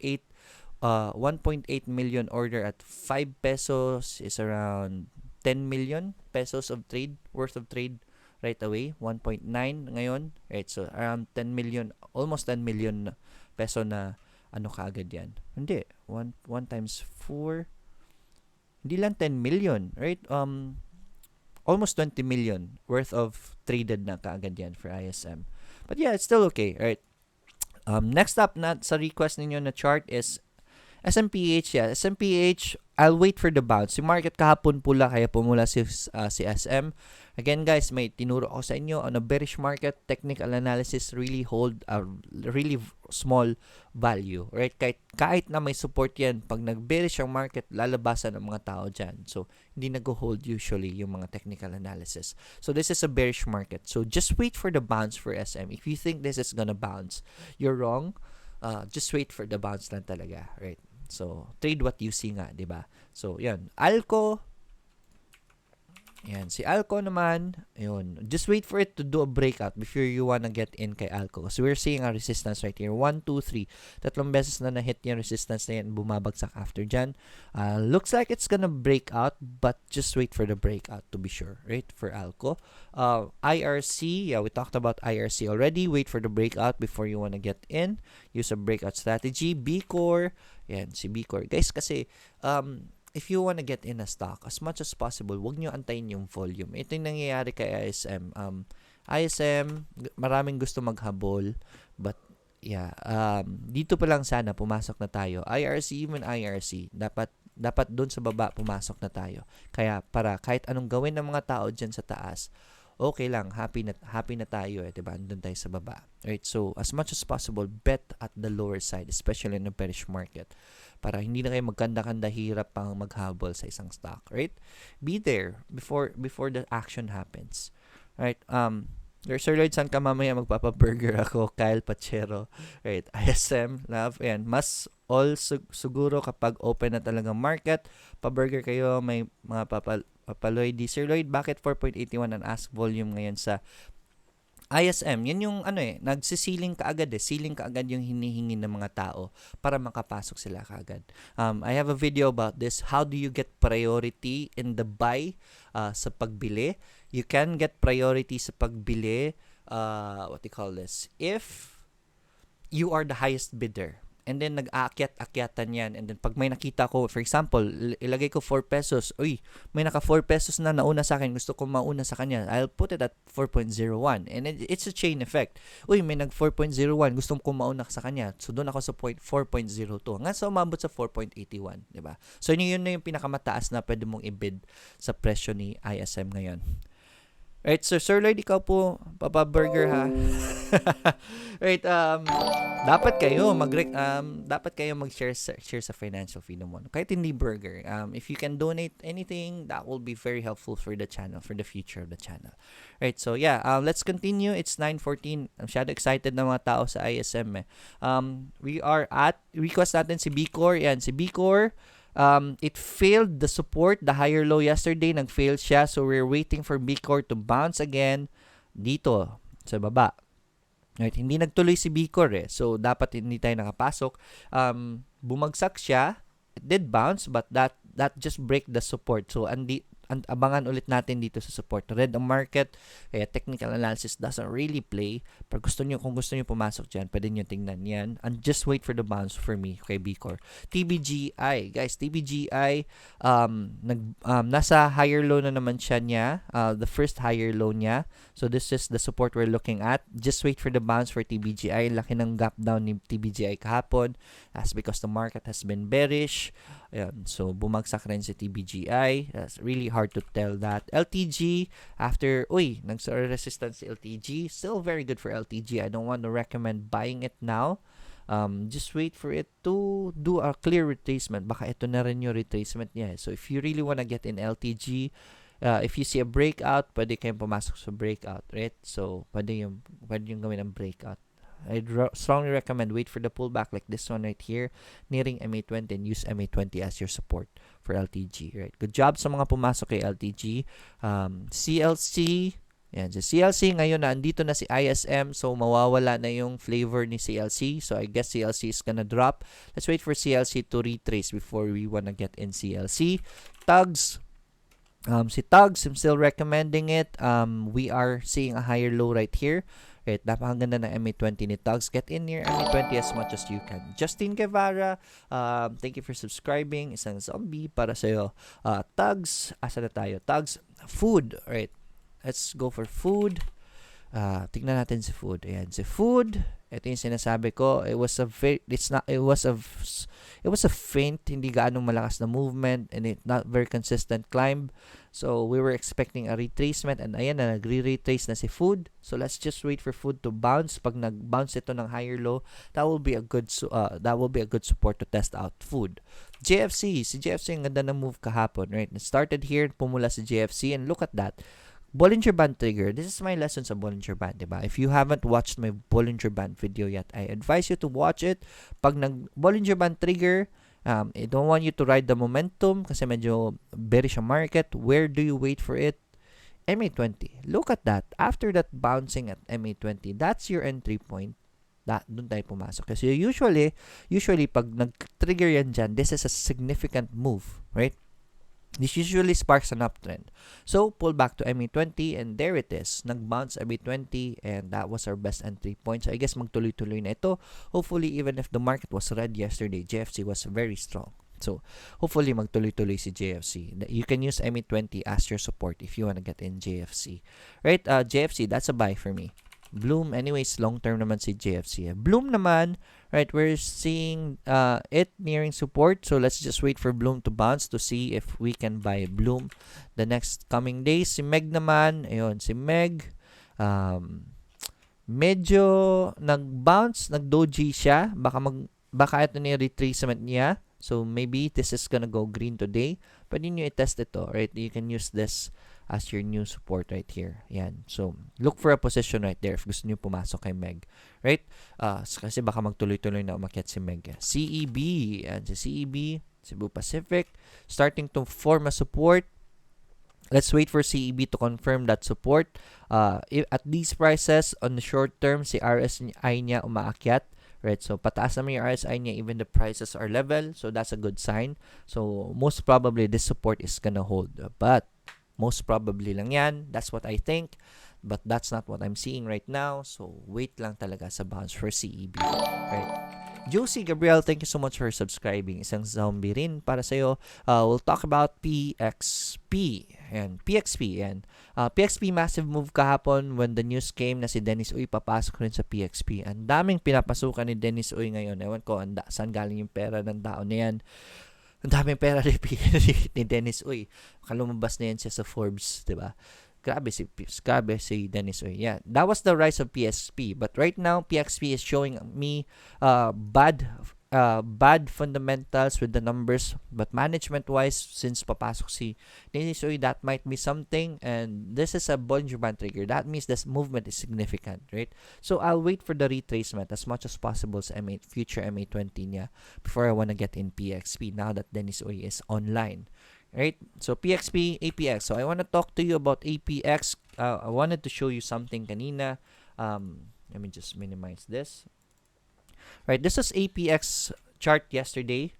Speaker 1: 1.8 million order at 5 pesos is around 10 million pesos of trade, worth of trade right away. 1.9 ngayon, right? So around 10 million, almost 10 million peso na ano kaagad yan. Hindi, 1 times 4, hindi lang 10 million, right? Almost 20 million worth of traded na kaagad yan for ISM. But yeah, it's still okay, right? Next up na sa request ninyo na chart is SMPH. Yeah, SMPH, I'll wait for the bounce. Yung market kahapon pula, kaya pumula si SM. Again guys, may tinuro ako sa inyo on a bearish market, technical analysis really hold a really small value, right? Kahit na may support yan, pag nag-bearish ang market, lalabasan ang mga tao dyan. So, hindi nag-hold usually yung mga technical analysis. So, this is a bearish market. So, just wait for the bounce for SM. If you think this is gonna bounce, you're wrong. Just wait for the bounce lang talaga, right? So, trade what you see nga, di ba? So, yan. Alco, yan. Si Alco naman, yun. Just wait for it to do a breakout before you wanna get in kay Alco. So, we're seeing a resistance right here. 1, 2, 3. Tatlong beses na na-hit yung resistance na yan. Bumabagsak after dyan. Looks like it's gonna break out, but just wait for the breakout to be sure, right? For Alco. IRC, yeah, we talked about IRC already. Wait for the breakout before you wanna get in. Use a breakout strategy. B-Core, yan, si B-Core. Guys, kasi, if you wanna get in a stock, as much as possible, huwag nyo antayin yung volume. Ito yung nangyayari kay ISM. ISM, maraming gusto maghabol, but yeah, dito pa lang sana pumasok na tayo. IRC, even IRC, dapat doon sa baba pumasok na tayo. Kaya para kahit anong gawin ng mga tao dyan sa taas, okay lang, happy na tayo, diba? Andun tayo sa baba. Right? So, as much as possible, bet at the lower side, especially in the bearish market, para hindi na kayo magkanda-kanda, hirap pang maghabol sa isang stock, right? Be there before the action happens. Right? Sir Lloyd, saan ka mamaya magpapa-burger ako? Kyle Pachero. Right? ISM, love. Ayan. Mas all siguro kapag open na talagang market, pa-burger kayo, may mga Lloyd. Sir Lloyd, bakit 4.81 ang ask volume ngayon sa ISM? Yan yung nagsisiling kaagad Siling kaagad yung hinihingi ng mga tao para makapasok sila kaagad. I have a video about this. How do you get priority in the buy sa pagbili? You can get priority sa pagbili, what do you call this? If you are the highest bidder. And then nag-aakyat-akyatan yan. And then pag may nakita ko, for example, ilagay ko 4 pesos. Uy, may naka 4 pesos na nauna sa akin. Gusto ko mauna sa kanya. I'll put it at 4.01. And it's a chain effect. Uy, may nag 4.01. Gusto ko mauna sa kanya. So doon ako sa 4.02. Hanggang sa umabot sa 4.81. Diba? So yun na yung pinakamataas na pwede mong i-bid sa presyo ni ISM ngayon. Right, so Sir Lloyd, ikaw po, Papa-burger ha. Right, dapat kayo mag-share sa financial freedom mo. Kahit hindi burger. If you can donate anything, that will be very helpful for the channel, for the future of the channel. Right, so yeah, let's continue. It's 9:14. I'm masyado excited na mga tao sa ISM. We are at request natin si B-Core. Yan, si B-Core. It failed the support, the higher low yesterday, nag-fail siya. So, we're waiting for B-Core to bounce again dito sa baba. Right? Hindi nagtuloy si B-Core So, dapat hindi tayo nakapasok. Bumagsak siya. It did bounce, but that just break the support. So, abangan ulit natin dito sa support. Red ang market, kaya technical analysis doesn't really play. Pero kung gusto nyo pumasok dyan, pwede nyo tingnan yan. And just wait for the bounce for me kay B-Core. TBGI, guys, TBGI, nasa higher low na naman siya the first higher low niya. So this is the support we're looking at. Just wait for the bounce for TBGI. Laki ng gap down ni TBGI kahapon. That's because the market has been bearish. Ayan, so bumagsak rin si TBGI. That's really hard to tell that. LTG, after, nagsa-resistance si LTG. Still very good for LTG. I don't want to recommend buying it now. Just wait for it to do a clear retracement. Baka ito na rin yung retracement niya. So if you really wanna get in LTG, if you see a breakout, pwede kayong pumasok sa breakout, right? So pwede yung gawin ang breakout. I'd strongly recommend wait for the pullback like this one right here, nearing MA20, and use MA20 as your support for LTG. Right? Good job sa mga pumasok kay LTG. CLC, Yan, si CLC ngayon na andito na si ISM, so mawawala na yung flavor ni CLC. So I guess CLC is gonna drop. Let's wait for CLC to retrace before we wanna get in CLC. Tugs, si Tugs, I'm still recommending it. We are seeing a higher low right here. Right, napakaganda ng MA20 ni Tugs. Get in near MA20 as much as you can. Justin Guevara, thank you for subscribing. Isang zombie para sa'yo. Tugs, asa na tayo? Tugs, food. Right, let's go for food. Tignan natin si food. Ayan, si food. Ito yung sinasabi ko. It was a faint, hindi gaano malakas na movement, and it not very consistent climb. So we were expecting a retracement, and ayan na, nagre-retrace na si food. So let's just wait for food to bounce. Pag nag-bounce ito ng higher low, that will be a good support to test out food. JFC, si JFC ang ganda ng move kahapon, right? It started here, pumula si JFC, and look at that. Bollinger Band trigger. This is my lesson sa Bollinger Band, diba? If you haven't watched my Bollinger Band video yet, I advise you to watch it. Pag nag-Bollinger Band trigger, I don't want you to ride the momentum kasi medyo bearish ang market. Where do you wait for it? MA20. Look at that. After that bouncing at MA20, that's your entry point. Doon tayo pumasok. Kasi usually pag nag-trigger yan dyan, this is a significant move, right? This usually sparks an uptrend. So, pull back to MA20 and there it is. Nag-bounce MA20 and that was our best entry point. So, I guess magtuloy-tuloy na ito. Hopefully, even if the market was red yesterday, JFC was very strong. So, hopefully, magtuloy-tuloy si JFC. You can use MA20 as your support if you want to get in JFC. Right? JFC, that's a buy for me. Bloom, anyways, long-term naman si JFC. Bloom naman, right, we're seeing it nearing support. So, let's just wait for Bloom to bounce to see if we can buy Bloom the next coming days. Si Meg naman, ayun, si Meg, medyo nag-bounce, nag-doji siya. Baka ito na yung retracement niya. So, maybe this is gonna go green today. Pwede nyo i-test ito, right? You can use this as your new support right here. Yan. So, look for a position right there if gusto nyo pumasok kay Meg. Right? Kasi baka magtuloy-tuloy na umakyat si Meg. CEB. Yan. Si CEB, Cebu Pacific, starting to form a support. Let's wait for CEB to confirm that support. At these prices, on the short term, si RSI niya umaakyat. Right? So, pataas naman yung RSI niya even the prices are level. So, that's a good sign. So, most probably, this support is gonna hold. But, most probably lang yan. That's what I think. But that's not what I'm seeing right now. So, wait lang talaga sa bounce for CEB. Right? Josie Gabriel, thank you so much for subscribing. Isang zombie rin para sa'yo. We'll talk about PXP. Ayan, PXP. Ayan. PXP massive move kahapon when the news came na si Dennis Uy papasok rin sa PXP. Ang daming pinapasukan ni Dennis Uy ngayon. Ewan ko saan galing yung pera ng tao na yan. Ang daming pera ni Dennis Uy. Lumabas na yan siya sa Forbes, diba? Grabe si Dennis Uy. Yeah, that was the rise of PXP. But right now, PXP is showing me bad fundamentals with the numbers. But management-wise, since papasok si Dennis Uy, that might be something. And this is a Bollinger Band trigger. That means this movement is significant, right? So, I'll wait for the retracement as much as possible sa future MA20 niya before I wanna get in PXP now that Dennis Uy is online. Right? So, PXP, APX. So, I want to talk to you about APX. I wanted to show you something kanina. Let me just minimize this. Right, this is APX chart yesterday.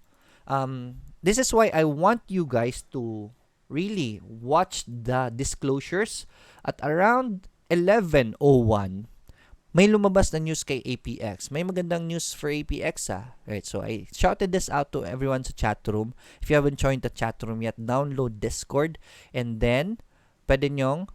Speaker 1: This is why I want you guys to really watch the disclosures. At around 11:01, may lumabas na news kay APX. May magandang news for APX Right, so I shouted this out to everyone sa chat room. If you haven't joined the chat room yet, download Discord. And then, pwede nyong,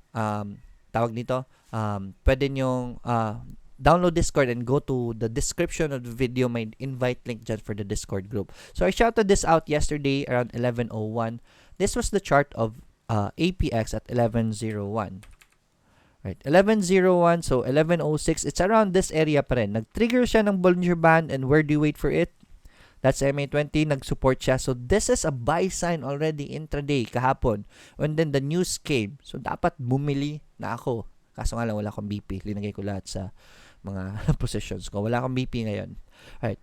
Speaker 1: download Discord and go to the description of the video. May invite link dyan for the Discord group. So I shouted this out yesterday around 11:01. This was the chart of APX at 11:01. Right, 11:01, so 11:06, it's around this area pa rin. Nag-trigger siya ng Bollinger Band, and where do you wait for it? That's MA20, nag-support siya. So, this is a buy sign already intraday, kahapon. And then, the news came. So, dapat bumili na ako. Kaso nga lang, wala akong BP. Linagay ko lahat sa mga positions ko. Wala akong BP ngayon. Alright,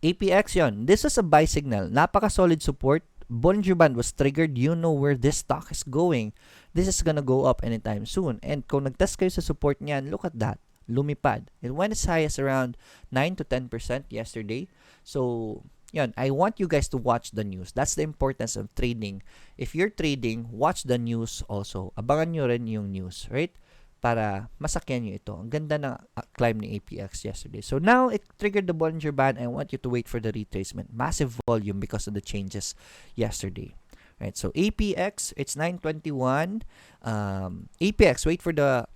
Speaker 1: APX yon. This is a buy signal. Napaka-solid support. Bollinger Band was triggered, you know where this stock is going. This is gonna go up anytime soon. And kung nag-test kayo sa support niyan, look at that. Lumipad. It went as high as around 9 to 10% yesterday. So, yan, I want you guys to watch the news. That's the importance of trading. If you're trading, watch the news also. Abangan nyo rin yung news, right? Para masakyan nyo ito. Ang ganda ng climb ni APX yesterday. So now, it triggered the Bollinger Band. I want you to wait for the retracement. Massive volume because of the changes yesterday. Right, so APX, it's 921. APX, wait for the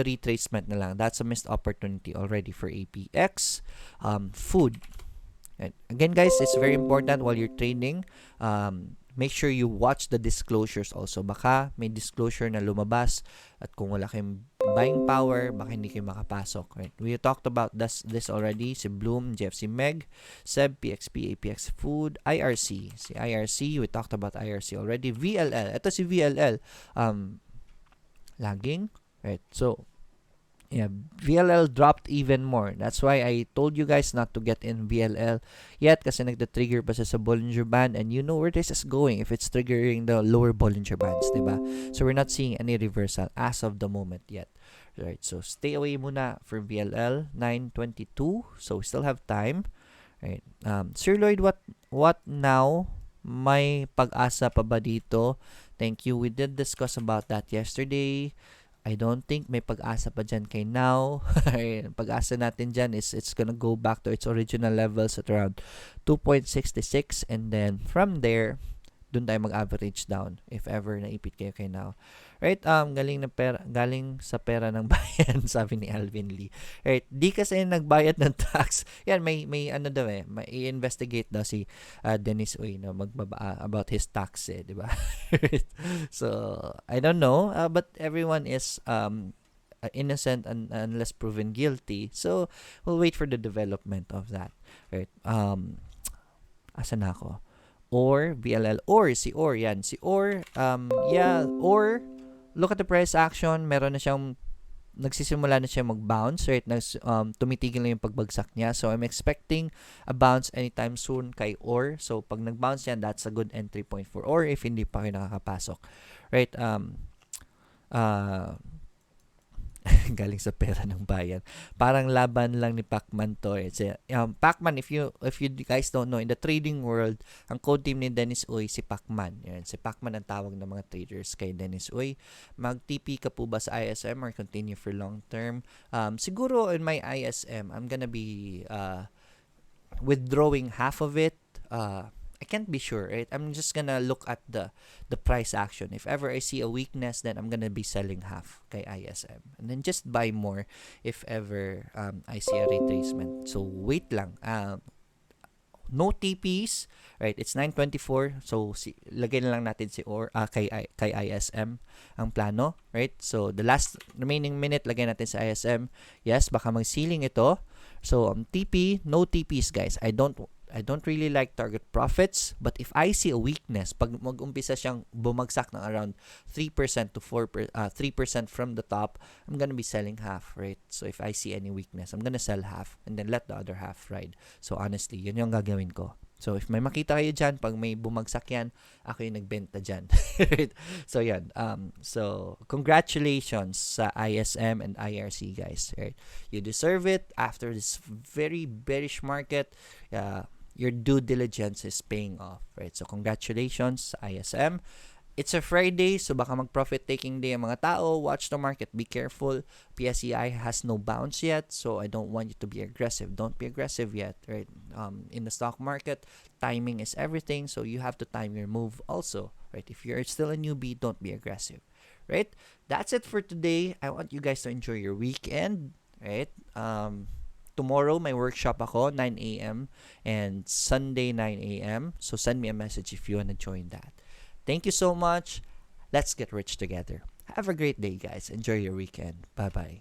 Speaker 1: retracement na lang. That's a missed opportunity already for APX. Food. Right. Again, guys, it's very important while you're trading. Make sure you watch the disclosures also. Baka may disclosure na lumabas at kung wala kayong buying power, baka hindi kayo makapasok. Right? We talked about this already. Si Bloom, GFC Meg, SEB, PXP, APX Food, IRC. Si IRC, we talked about IRC already. VLL. Ito si VLL. Lagging. Right? So, yeah, VLL dropped even more. That's why I told you guys not to get in VLL yet kasi nagda-trigger pa sa Bollinger Band and you know where this is going if it's triggering the lower Bollinger Bands, diba? So we're not seeing any reversal as of the moment yet. Right, so stay away muna for VLL 922. So we still have time. Right. Sir Lloyd, what now? May pag-asa pa ba dito? Thank you. We did discuss about that yesterday. I don't think may pag-asa pa dyan kay now. Pag-asa natin dyan is it's gonna go back to its original levels at around 2.66 and then from there, dun tayo mag-average down if ever naipit kayo kay now. Right? Galing sa pera ng bayan, sabi ni Alvin Lee. Right? Di kasi nagbayad ng tax. Yan, may ano daw may i-investigate daw si Dennis Uy na about his tax di ba? So, I don't know, but everyone is innocent unless proven guilty. So, we'll wait for the development of that. Right? Asan na ako? Or VLL or si OR yan. Si OR, or look at the price action, meron na siyang nagsisimula na siya mag-bounce, right? Tumitigil na yung pagbagsak niya. So, I'm expecting a bounce anytime soon kay OR. So, pag nag-bounce yan, that's a good entry point for OR if hindi pa kayo nakakapasok. Right? Galing sa pera ng bayan. Parang laban lang ni Pacman to. Pacman, if you guys don't know, in the trading world, ang code team ni Dennis Uy, si Pacman. Yan. Si Pacman ang tawag ng mga traders kay Dennis Uy. Mag-TP ka po ba sa ISM or continue for long term? Siguro in my ISM, I'm gonna be withdrawing half of it. I can't be sure, right? I'm just gonna look at the price action. If ever I see a weakness, then I'm gonna be selling half kay ISM. And then just buy more if ever I see a retracement. So, wait lang. No TPs, right? It's 9:24. So, lagay na lang natin si kay ISM ang plano, right? So, the last remaining minute, lagay natin sa ISM. Yes, baka mag-ceiling ito. So, TP, no TPs, guys. I don't really like target profits, but if I see a weakness, pag mag-umpisa siyang bumagsak ng around 3% to 3% from the top, I'm gonna be selling half, right? So if I see any weakness, I'm gonna sell half and then let the other half ride. So honestly, yun yung gagawin ko. So if may makita kayo dyan, pag may bumagsak yan, ako yung nagbenta dyan. So yan. So congratulations sa ISM and IRC, guys. Right? You deserve it after this very bearish market. Your due diligence is paying off, right? So, congratulations sa ISM. It's a Friday, so baka mag-profit taking day ang mga tao. Watch the market. Be careful. PSEI has no bounce yet, so I don't want you to be aggressive. Don't be aggressive yet, right? In the stock market, timing is everything, so you have to time your move also, right? If you're still a newbie, don't be aggressive, right? That's it for today. I want you guys to enjoy your weekend, right? Tomorrow, may workshop ako, 9 a.m. and Sunday, 9 a.m. So, send me a message if you want to join that. Thank you so much. Let's get rich together. Have a great day, guys. Enjoy your weekend. Bye-bye.